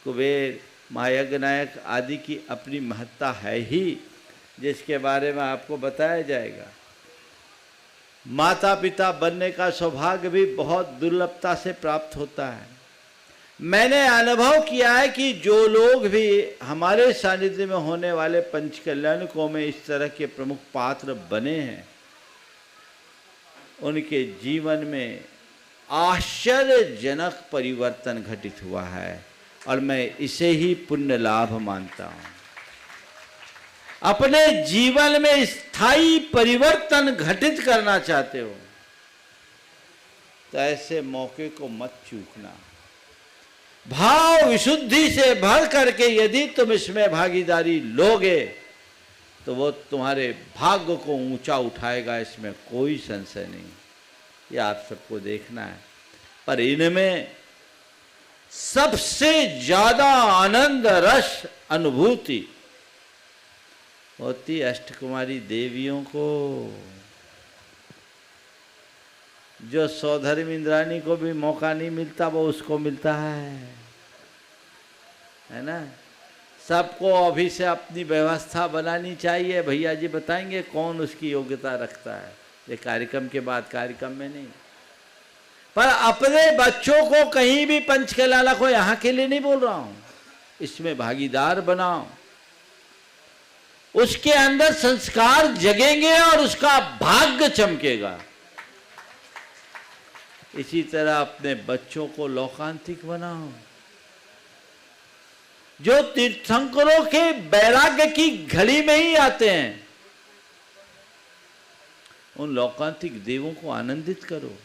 Speaker 2: कुबेर, महायज्ञनायक आदि की अपनी महत्ता है ही, जिसके बारे में आपको बताया जाएगा। माता पिता बनने का सौभाग्य भी बहुत दुर्लभता से प्राप्त होता है। मैंने अनुभव किया है कि जो लोग भी हमारे सानिध्य में होने वाले पंचकल्याणकों में इस तरह के प्रमुख पात्र बने हैं, उनके जीवन में आश्चर्यजनक परिवर्तन घटित हुआ है, और मैं इसे ही पुण्य लाभ मानता हूं। अपने जीवन में स्थायी परिवर्तन घटित करना चाहते हो तो ऐसे मौके को मत चूकना। भाव विशुद्धि से भर करके यदि तुम इसमें भागीदारी लोगे तो वो तुम्हारे भाग्य को ऊंचा उठाएगा, इसमें कोई संशय नहीं। ये आप सबको देखना है। पर इनमें सबसे ज्यादा आनंद रस अनुभूति होती अष्टकुमारी देवियों को, जो सौधर्म इंद्राणी को भी मौका नहीं मिलता वो उसको मिलता है ना। सबको अभी से अपनी व्यवस्था बनानी चाहिए। भैया जी बताएंगे कौन उसकी योग्यता रखता है, ये कार्यक्रम के बाद, कार्यक्रम में नहीं। पर अपने बच्चों को कहीं भी पंचकल्याणक को यहाँ के लिए नहीं बोल रहा हूं, इसमें भागीदार बनाओ, उसके अंदर संस्कार जगेंगे और उसका भाग्य चमकेगा। इसी तरह अपने बच्चों को लोकांतिक बनाओ। जो तीर्थंकरों के वैराग्य की घड़ी में ही आते हैं, उन लोकांतिक देवों को आनंदित करो।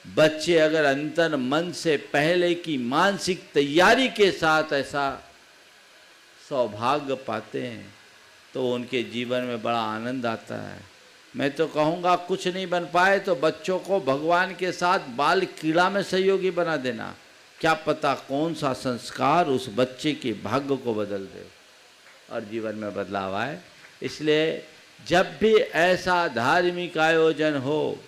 Speaker 2: बच्चे अगर अंतर मन से पहले की मानसिक तैयारी के साथ ऐसा सौभाग्य पाते हैं तो उनके जीवन में बड़ा आनंद आता है। मैं तो कहूँगा कुछ नहीं बन पाए तो बच्चों को भगवान के साथ बाल क्रीड़ा में सहयोगी बना देना। क्या पता कौन सा संस्कार उस बच्चे के भाग्य को बदल दे और जीवन में बदलाव आए। इसलिए जब भी ऐसा धार्मिक आयोजन हो,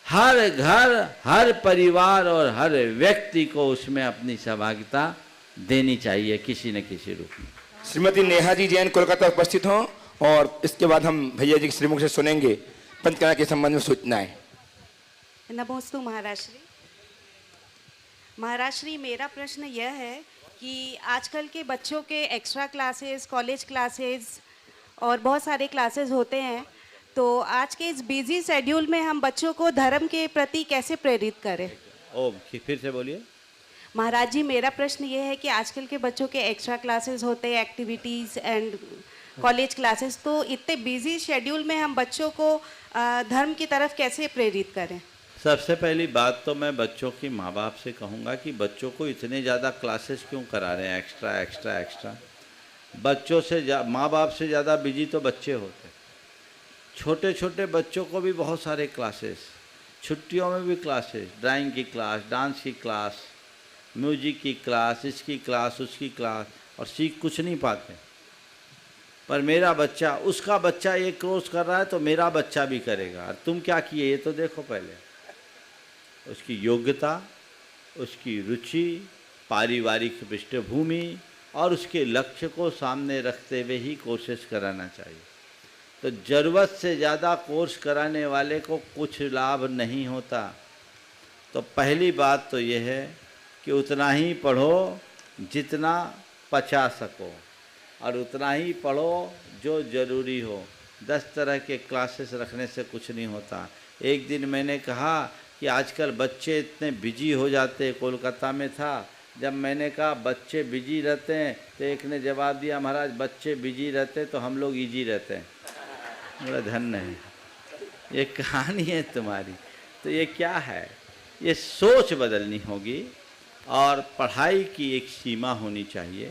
Speaker 2: हर घर, हर परिवार और हर व्यक्ति को उसमें अपनी सहभागिता देनी चाहिए किसी न किसी रूप में।
Speaker 1: श्रीमती नेहा जी जैन कोलकाता उपस्थित हों और इसके बाद हम भैया जी के श्रीमुख से सुनेंगे पंचकला के संबंध में सूचनाएं।
Speaker 17: नमोस्तु महाराष्ट्री। महाराष्ट्री, मेरा प्रश्न यह है कि आजकल के बच्चों के एक्स्ट्रा क्लासेस, कॉलेज क्लासेस और बहुत सारे क्लासेस होते हैं, तो आज के इस बिजी शेड्यूल में हम बच्चों को धर्म के प्रति कैसे प्रेरित करें?
Speaker 2: फिर से बोलिए।
Speaker 17: महाराज जी, मेरा प्रश्न ये है कि आजकल के बच्चों के एक्स्ट्रा क्लासेस होते हैं, एक्टिविटीज़ एंड कॉलेज क्लासेस, तो इतने बिजी शेड्यूल में हम बच्चों को धर्म की तरफ कैसे प्रेरित करें?
Speaker 2: सबसे पहली बात तो मैं बच्चों की माँ बाप से कहूँगा कि बच्चों को इतने ज़्यादा क्लासेस क्यों करा रहे हैं, एक्स्ट्रा एक्स्ट्रा एक्स्ट्रा। बच्चों से माँ बाप से ज़्यादा बिजी तो बच्चे होते। छोटे छोटे बच्चों को भी बहुत सारे क्लासेस, छुट्टियों में भी क्लासेस, ड्राइंग की क्लास, डांस की क्लास, म्यूजिक की क्लास, इसकी क्लास, उसकी क्लास, और सीख कुछ नहीं पाते। पर मेरा बच्चा, उसका बच्चा ये कोर्स कर रहा है तो मेरा बच्चा भी करेगा। और तुम क्या किए ये तो देखो पहले। उसकी योग्यता, उसकी रुचि, पारिवारिक पृष्ठभूमि और उसके लक्ष्य को सामने रखते हुए ही कोर्सेस कराना चाहिए। तो ज़रूरत से ज़्यादा कोर्स कराने वाले को कुछ लाभ नहीं होता। तो पहली बात तो ये है कि उतना ही पढ़ो जितना पचा सको, और उतना ही पढ़ो जो ज़रूरी हो। 10 तरह के क्लासेस रखने से कुछ नहीं होता। एक दिन मैंने कहा कि आजकल बच्चे इतने बिजी हो जाते, कोलकाता में था, जब मैंने कहा बच्चे बिजी रहते हैं तो एक ने जवाब दिया, महाराज बच्चे बिजी रहते तो हम लोग इजी रहते हैं। बड़ा धन्य है, ये कहानी है तुम्हारी। तो ये क्या है, ये सोच बदलनी होगी और पढ़ाई की एक सीमा होनी चाहिए,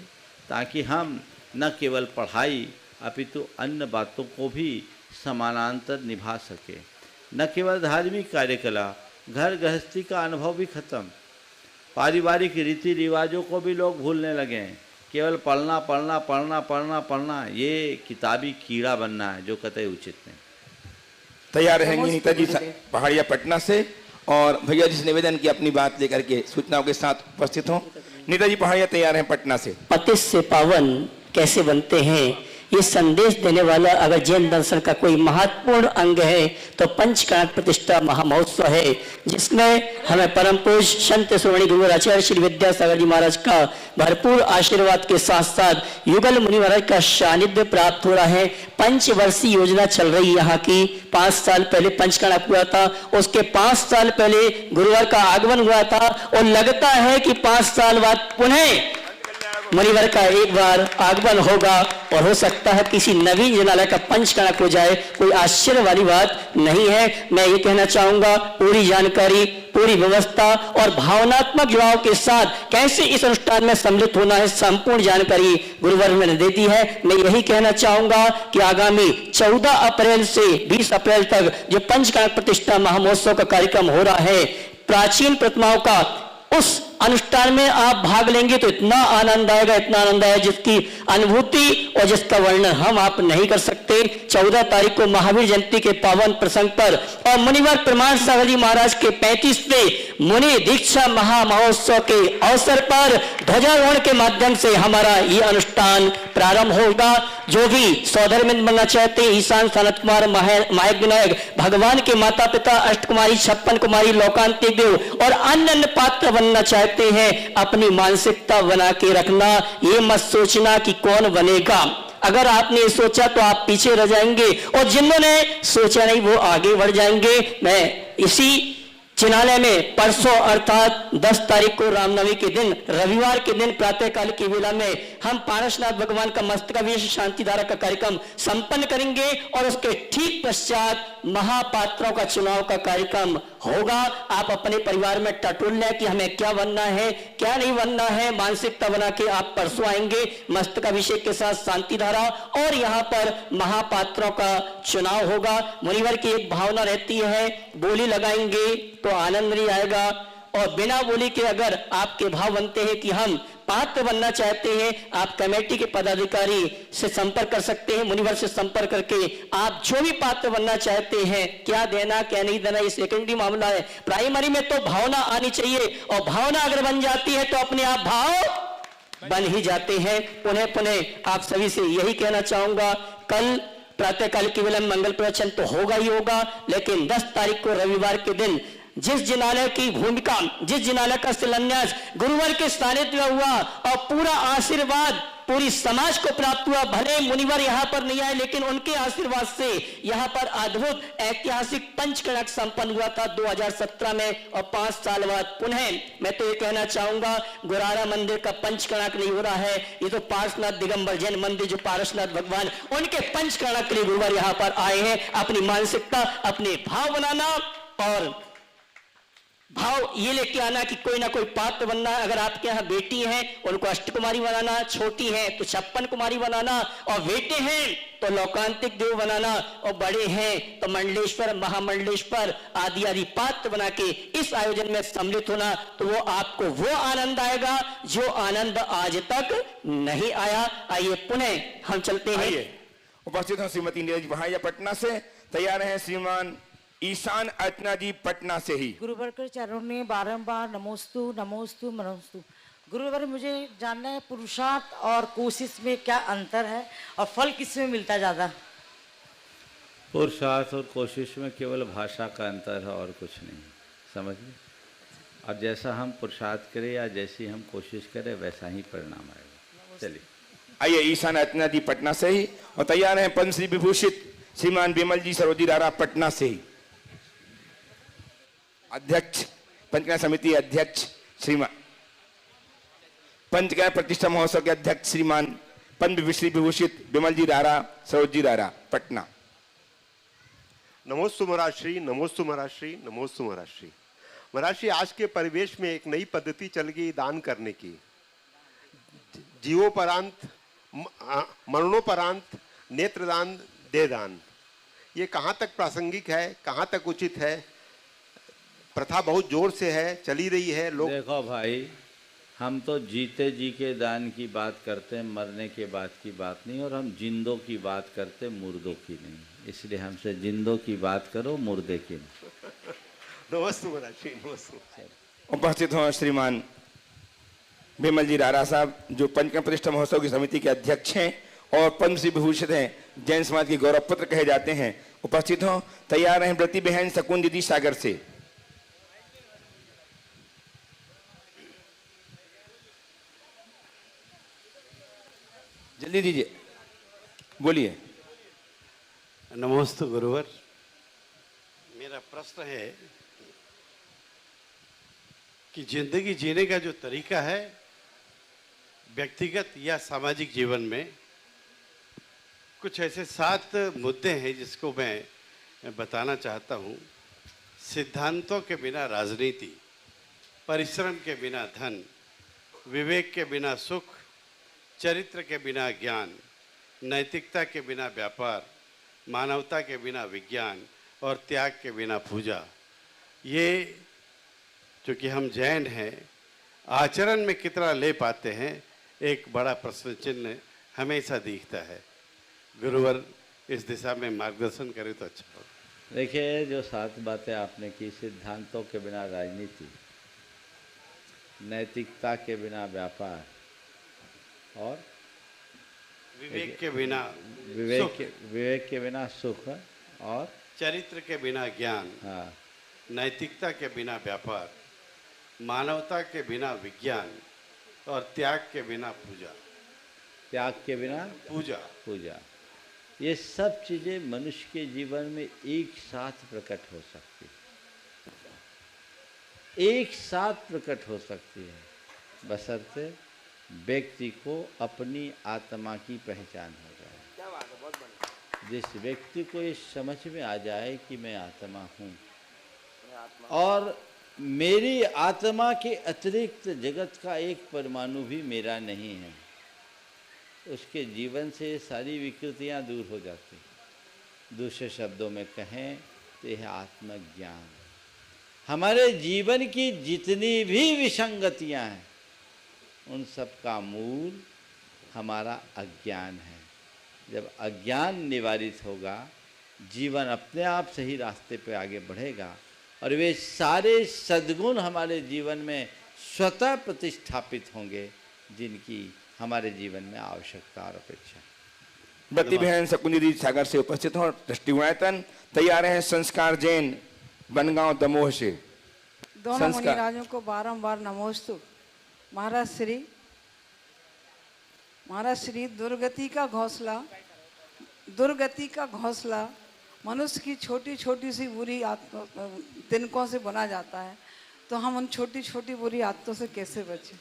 Speaker 2: ताकि हम न केवल पढ़ाई अपितु अन्य बातों को भी समानांतर निभा सके। न केवल धार्मिक कार्यकलाप, घर गृहस्थी का अनुभव भी खत्म, पारिवारिक रीति रिवाजों को भी लोग भूलने लगे हैं। केवल पढ़ना पढ़ना पढ़ना पढ़ना पढ़ना, ये किताबी कीड़ा बनना है जो कतई उचित नहीं।
Speaker 1: तैयार रहेंगे नीता जी पहाड़िया पटना से, और भैया जी से निवेदन की अपनी बात लेकर के सूचनाओं के साथ उपस्थित हों। नीता जी पहाड़िया तैयार हैं पटना से।
Speaker 7: पतित से पावन कैसे बनते हैं, ये संदेश देने वाला अगर जैन दर्शन का कोई महत्वपूर्ण अंग है तो पंचकांड प्रतिष्ठा महामहोत्सव है, जिसमें हमें परम पूज्य संत श्रोमणी गुरु आचार्य श्री विद्यासागर जी महाराज का भरपूर आशीर्वाद के साथ साथ युगल मुनि महाराज का सानिध्य प्राप्त हो रहा है। 5 वर्षीय योजना चल रही है यहाँ की। 5 साल पहले पंचकांड हुआ था, उसके 5 साल पहले गुरुवार का आगमन हुआ था, और लगता है कि 5 साल बाद पुनः मुनिवर का एक बार आगमन होगा, और हो सकता है किसी नवीन जनालय का पंचकणक हो जाए। कोई आश्चर्य वाली बात नहीं है। मैं ये कहना चाहूंगा, पूरी जानकारी, पूरी व्यवस्था और भावनात्मक जुड़ाव के साथ कैसे इस अनुष्ठान में सम्मिलित होना है, संपूर्ण जानकारी गुरुवर्ग ने दे दी है। मैं यही कहना चाहूंगा कि आगामी 14 अप्रैल से 20 अप्रैल तक जो पंचकणक प्रतिष्ठा महामहोत्सव का कार्यक्रम हो रहा है, प्राचीन प्रतिमाओं का, उस अनुष्ठान में आप भाग लेंगे तो इतना आनंद आएगा, इतना आनंद आएगा जिसकी अनुभूति और जिसका वर्णन हम आप नहीं कर सकते। 14 तारीख को महावीर जयंती के पावन प्रसंग पर और मुनिवर प्रमाण सागर जी महाराज के 35वें मुनि दीक्षा महामहोत्सव के अवसर पर ध्वजारोहण के माध्यम से हमारा ये अनुष्ठान प्रारंभ होगा। जो भी सौधर्मिंद बनना चाहते हैं, ईशान सनत कुमार मायक विनायक भगवान के माता पिता अष्टकुमारी 56 कुमारी लोकांतिक देव और अन्य पात्र बनना चाहते हैं, अपनी मानसिकता बना के रखना। ये मत सोचना कि कौन बनेगा। अगर आपने ये सोचा तो आप पीछे रह जाएंगे, और जिन्होंने सोचा नहीं वो आगे बढ़ जाएंगे। मैं इसी चिन्हालय में परसों अर्थात 10 तारीख को रामनवमी के दिन, रविवार के दिन प्रातःकाल की वेला में हम पारसनाथ भगवान का मस्तकाभिषेक शांति धारा का कार्यक्रम संपन्न करेंगे, और उसके ठीक पश्चात महापात्रों का चुनाव का कार्यक्रम होगा। आप अपने परिवार में टटोल लें कि हमें क्या बनना है, क्या नहीं बनना है, मानसिकता बना के आप परसों आएंगे मस्तकाभिषेक के साथ शांति धारा, और यहाँ पर महापात्रों का चुनाव होगा। मुनिवर की एक भावना रहती है, बोली लगाएंगे तो आनंद नहीं आएगा, और बिना बोली के अगर आपके भाव बनते हैं कि हम पात्र बनना चाहते हैं, आप कमेटी के पदाधिकारी से संपर्क कर सकते हैं। मुनिवर से संपर्क करके आप जो भी पात्र बनना चाहते हैं, क्या देना क्या नहीं देना ये सेकेंडरी मामला है। प्राइमरी में तो भावना आनी चाहिए, और भावना अगर बन जाती है तो अपने आप भाव बन ही जाते हैं। पुनः आप सभी से यही कहना चाहूंगा, कल प्रातःकाल की वेला में मंगल प्रवचन तो होगा ही होगा, लेकिन 10 तारीख को रविवार के दिन जिस जिनालय की भूमिका, जिस जिनालय का शिलान्यास गुरुवर के सानिध्य में हुआ और पूरा आशीर्वाद पूरी समाज को प्राप्त हुआ, भले मुनिवर यहाँ पर नहीं आए लेकिन उनके आशीर्वाद से यहाँ पर अद्भुत ऐतिहासिक पंचकणक संपन्न हुआ था 2017 में, और 5 साल बाद पुनः मैं तो ये कहना चाहूंगा, गुरारा मंदिर का पंचकणक नहीं हो रहा है, ये तो पारसनाथ दिगंबर जैन मंदिर जो पारसनाथ भगवान उनके पंचकणक के लिए गुरुवर यहाँ पर आए हैं। अपनी मानसिकता, अपने भाव बनाना और भाव ये लेके आना कि कोई ना कोई पात्र बनना है। अगर आपके यहाँ बेटी हैं उनको अष्टकुमारी बनाना, छोटी हैं तो 56 कुमारी बनाना, और बेटे हैं तो लोकांतिक देव बनाना, और बड़े हैं तो मंडलेश्वर महामंडलेश्वर आदि आदि पात्र बना के इस आयोजन में सम्मिलित होना, तो वो आपको वो आनंद आएगा जो आनंद आज तक नहीं आया। आइए पुनः हम चलते हैं।
Speaker 1: उपस्थित हैं श्रीमती नीरज भाया पटना से, तैयार हैं श्रीमान ईशान अर्चना जी पटना से ही।
Speaker 18: गुरुवर के चरणों में बारंबार नमोस्तु नमोस्तु नमोस्तु। गुरुवर, मुझे जानना है पुरुषार्थ और कोशिश में क्या अंतर है, और फल किसमें मिलता है ज़्यादा?
Speaker 2: पुरुषार्थ और कोशिश में केवल भाषा का अंतर है और कुछ नहीं, समझिए। और जैसा हम पुरुषार्थ करें या जैसी हम कोशिश करें वैसा ही परिणाम आएगा। चलिए
Speaker 1: आइए ईशान अर्चना जी पटना से ही, और तैयार हैं पद्मश्री विभूषित श्रीमान विमल जी सरोजी दारा पटना से ही। अध्यक्ष पंचकन्या समिति अध्यक्ष श्रीमान, पंचकन्या प्रतिष्ठा महोत्सव के अध्यक्ष श्रीमान पद्मश्री विभूषित विमल जी दारा सरोजी दारा पटना।
Speaker 19: नमोस्तु महाराष्ट्री, नमोस्तु महाराष्ट्री, नमोस्तु महाराष्ट्री। महाराष्ट्री, आज के परिवेश में एक नई पद्धति चल गई दान करने की। जीवोपरांत, मरणोपरांत नेत्रदान, देहदान। ये कहाँ तक प्रासंगिक है, कहाँ तक उचित है, प्रथा बहुत जोर से है, चली रही है। लोग
Speaker 2: देखो भाई, हम तो जीते जी के दान की बात करते हैं, मरने के बाद की बात नहीं, और हम जिंदों की बात करते हैं, मुर्दों की नहीं। इसलिए हमसे जिंदों की बात करो, मुर्दे की नहीं।
Speaker 19: नमस्ते महाराज जी, नमस्ते।
Speaker 1: उपस्थित हों श्रीमान विमल जी रारा साहब, जो पंचकर्म प्रतिष्ठा महोत्सव की समिति के अध्यक्ष हैं और पद्मश्री विभूषित हैं, जैन समाज के गौरव पुत्र कहे जाते हैं। उपस्थित हों। तैयार हैं व्रती बहन शकुन दीदी सागर से। जल्दी दीजिए, बोलिए।
Speaker 20: नमस्ते गुरुवर। मेरा प्रश्न है कि जिंदगी जीने का जो तरीका है, व्यक्तिगत या सामाजिक जीवन में, कुछ ऐसे 7 मुद्दे हैं जिसको मैं बताना चाहता हूँ। सिद्धांतों के बिना राजनीति, परिश्रम के बिना धन, विवेक के बिना सुख, चरित्र के बिना ज्ञान, नैतिकता के बिना व्यापार, मानवता के बिना विज्ञान और त्याग के बिना पूजा। ये चूँकि हम जैन हैं, आचरण में कितना ले पाते हैं, एक बड़ा प्रश्न चिन्ह हमेशा दिखता है। गुरुवर इस दिशा में मार्गदर्शन करें तो अच्छा हो।
Speaker 2: देखिए, जो 7 बातें आपने की, सिद्धांतों के बिना राजनीति, नैतिकता के बिना व्यापार, और
Speaker 20: विवेक के बिना
Speaker 2: विवेक के बिना सुख, और
Speaker 20: चरित्र के बिना ज्ञान,
Speaker 2: हाँ,
Speaker 20: नैतिकता के बिना व्यापार, मानवता के बिना विज्ञान और त्याग के बिना पूजा।
Speaker 2: त्याग के बिना पूजा। ये सब चीज़ें मनुष्य के जीवन में एक साथ प्रकट हो सकती है, एक साथ प्रकट हो सकती है, बशर्ते व्यक्ति को अपनी आत्मा की पहचान हो जाए। जिस व्यक्ति को ये समझ में आ जाए कि मैं आत्मा हूँ और मेरी आत्मा के अतिरिक्त जगत का एक परमाणु भी मेरा नहीं है, उसके जीवन से सारी विकृतियाँ दूर हो जाती। दूसरे शब्दों में कहें तो यह आत्मज्ञान। हमारे जीवन की जितनी भी विसंगतियाँ हैं, उन सब का मूल हमारा अज्ञान है। जब अज्ञान निवारित होगा, जीवन अपने आप सही रास्ते पे आगे बढ़ेगा और वे सारे सद्गुण हमारे जीवन में स्वतः प्रतिष्ठापित होंगे जिनकी हमारे जीवन में आवश्यकता और अपेक्षा।
Speaker 1: व्रती बहन शकुनी दीदी सागर से उपस्थित हो। दृष्टिगुणायतन तैयार हैं संस्कार जैन बनगांव दमोह से।
Speaker 21: दोनों मुनिराजों को बारंबार नमोस्तु। महाराज श्री दुर्गति का घोंसला मनुष्य की छोटी छोटी सी बुरी आत्मा तिनकों से बना जाता है, तो हम उन छोटी छोटी बुरी आदतों से कैसे बचें?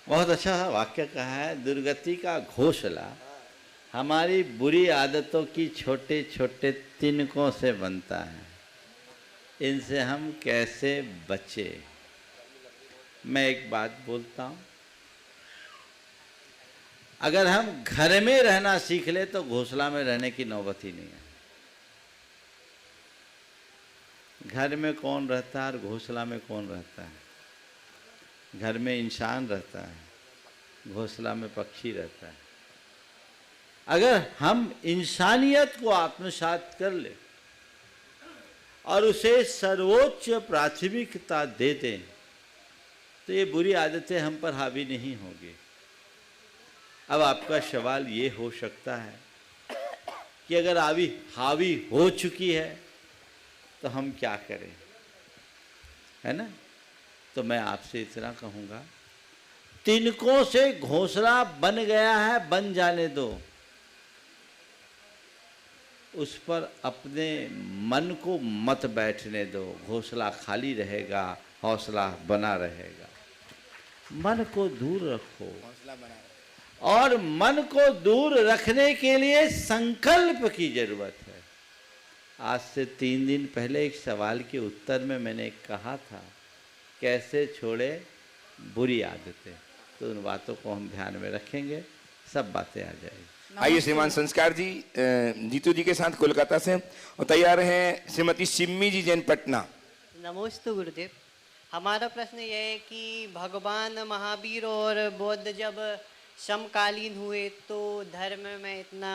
Speaker 2: बहुत अच्छा वाक्य कहा है। दुर्गति का घोंसला हमारी बुरी आदतों की छोटे छोटे तिनकों से बनता है, इनसे हम कैसे बचे? मैं एक बात बोलता हूँ, अगर हम घर में रहना सीख ले तो घोंसला में रहने की नौबत ही नहीं है। घर में कौन रहता है और घोंसला में कौन रहता है? घर में इंसान रहता है, घोंसला में पक्षी रहता है। अगर हम इंसानियत को आत्मसात कर ले और उसे सर्वोच्च प्राथमिकता दे दें, तो ये बुरी आदतें हम पर हावी नहीं होंगी। अब आपका सवाल ये हो सकता है कि अगर हावी हो चुकी है तो हम क्या करें, है ना? तो मैं आपसे इतना कहूँगा, तिनकों से घोंसला बन गया है, बन जाने दो। उस पर अपने मन को मत बैठने दो, घोंसला खाली रहेगा, हौसला बना रहेगा। मन को दूर रखो, और मन को दूर रखने के लिए संकल्प की जरूरत है। आज से 3 दिन पहले एक सवाल के उत्तर में मैंने कहा था, कैसे छोड़े बुरी आदतें। तो उन बातों को हम ध्यान में रखेंगे, सब बातें आ जाएगी।
Speaker 1: आइए श्रीमान संस्कार जी जीतू जी के साथ कोलकाता से, और तैयार हैं श्रीमती सिम्मी जी जैन पटना।
Speaker 3: नमोस्तु गुरुदेव। हमारा प्रश्न यह है कि भगवान महावीर और बुद्ध जब समकालीन हुए तो धर्म में इतना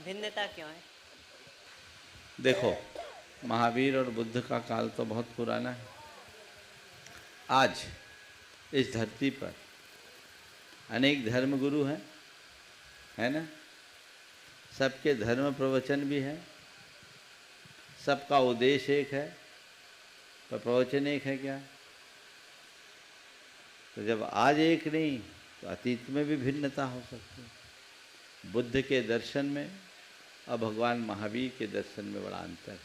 Speaker 3: भिन्नता क्यों है?
Speaker 2: देखो, महावीर और बुद्ध का काल तो बहुत पुराना है। आज इस धरती पर अनेक धर्म गुरु हैं, है ना? सबके धर्म प्रवचन भी है, सबका उद्देश्य एक है, पर प्रवचन एक है क्या? तो जब आज एक नहीं तो अतीत में भी भिन्नता हो सकती है। बुद्ध के दर्शन में और भगवान महावीर के दर्शन में बड़ा अंतर है।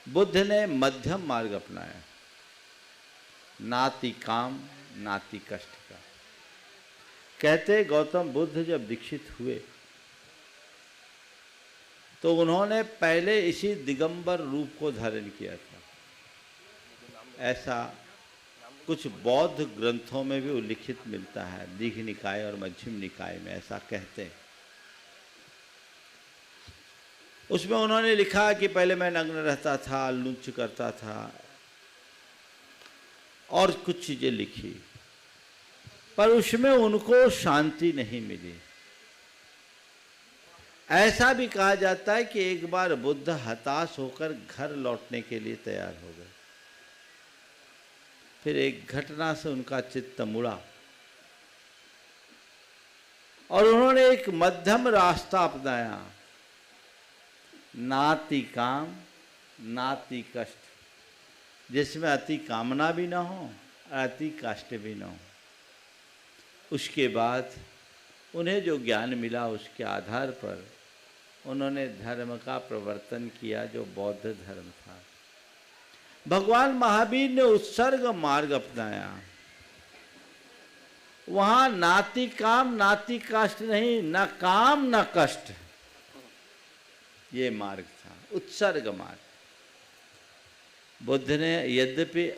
Speaker 2: बुद्ध ने मध्यम मार्ग अपनाया, नाति काम नाति कष्ट का। कहते गौतम बुद्ध जब दीक्षित हुए तो उन्होंने पहले इसी दिगंबर रूप को धारण किया था। ऐसा कुछ बौद्ध ग्रंथों में भी उल्लिखित मिलता है, दीघ निकाय और मध्यम निकाय में ऐसा कहते हैं। उसमें उन्होंने लिखा कि पहले मैं नग्न रहता था, लुंच करता था और कुछ चीजें लिखी, पर उसमें उनको शांति नहीं मिली। ऐसा भी कहा जाता है कि एक बार बुद्ध हताश होकर घर लौटने के लिए तैयार हो गए। फिर एक घटना से उनका चित्त मुड़ा और उन्होंने एक मध्यम रास्ता अपनाया, नाति काम नाति कष्ट, जिसमें अति कामना भी ना हो और अति कष्ट भी ना हो। उसके बाद उन्हें जो ज्ञान मिला उसके आधार पर उन्होंने धर्म का प्रवर्तन किया जो बौद्ध धर्म था। भगवान महावीर ने उत्सर्ग मार्ग अपनाया, वहां नाति काम नाति कष्ट नहीं, न काम न कष्ट, ये मार्ग था, उत्सर्ग मार्ग। बुद्ध ने यद्यपि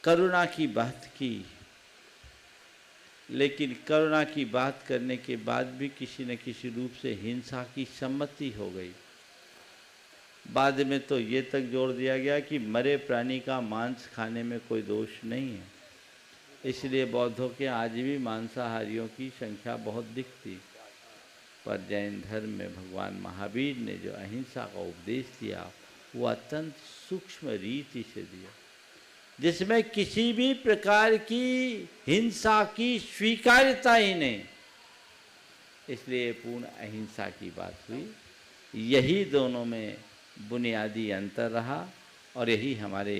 Speaker 2: करुणा की बात की, लेकिन करुणा की बात करने के बाद भी किसी न किसी रूप से हिंसा की सम्मति हो गई। बाद में तो ये तक जोड़ दिया गया कि मरे प्राणी का मांस खाने में कोई दोष नहीं है, इसलिए बौद्धों के आज भी मांसाहारियों की संख्या बहुत दिखती। पर जैन धर्म में भगवान महावीर ने जो अहिंसा का उपदेश दिया वो अत्यंत सूक्ष्म रीति से दिया, जिसमें किसी भी प्रकार की हिंसा की स्वीकार्यता ही नहीं, इसलिए पूर्ण अहिंसा की बात हुई। यही दोनों में बुनियादी अंतर रहा और यही हमारे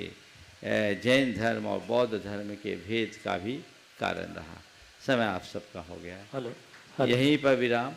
Speaker 2: जैन धर्म और बौद्ध धर्म के भेद का भी कारण रहा। समय आप सबका हो गया,
Speaker 7: हेलो
Speaker 2: यहीं पर विराम।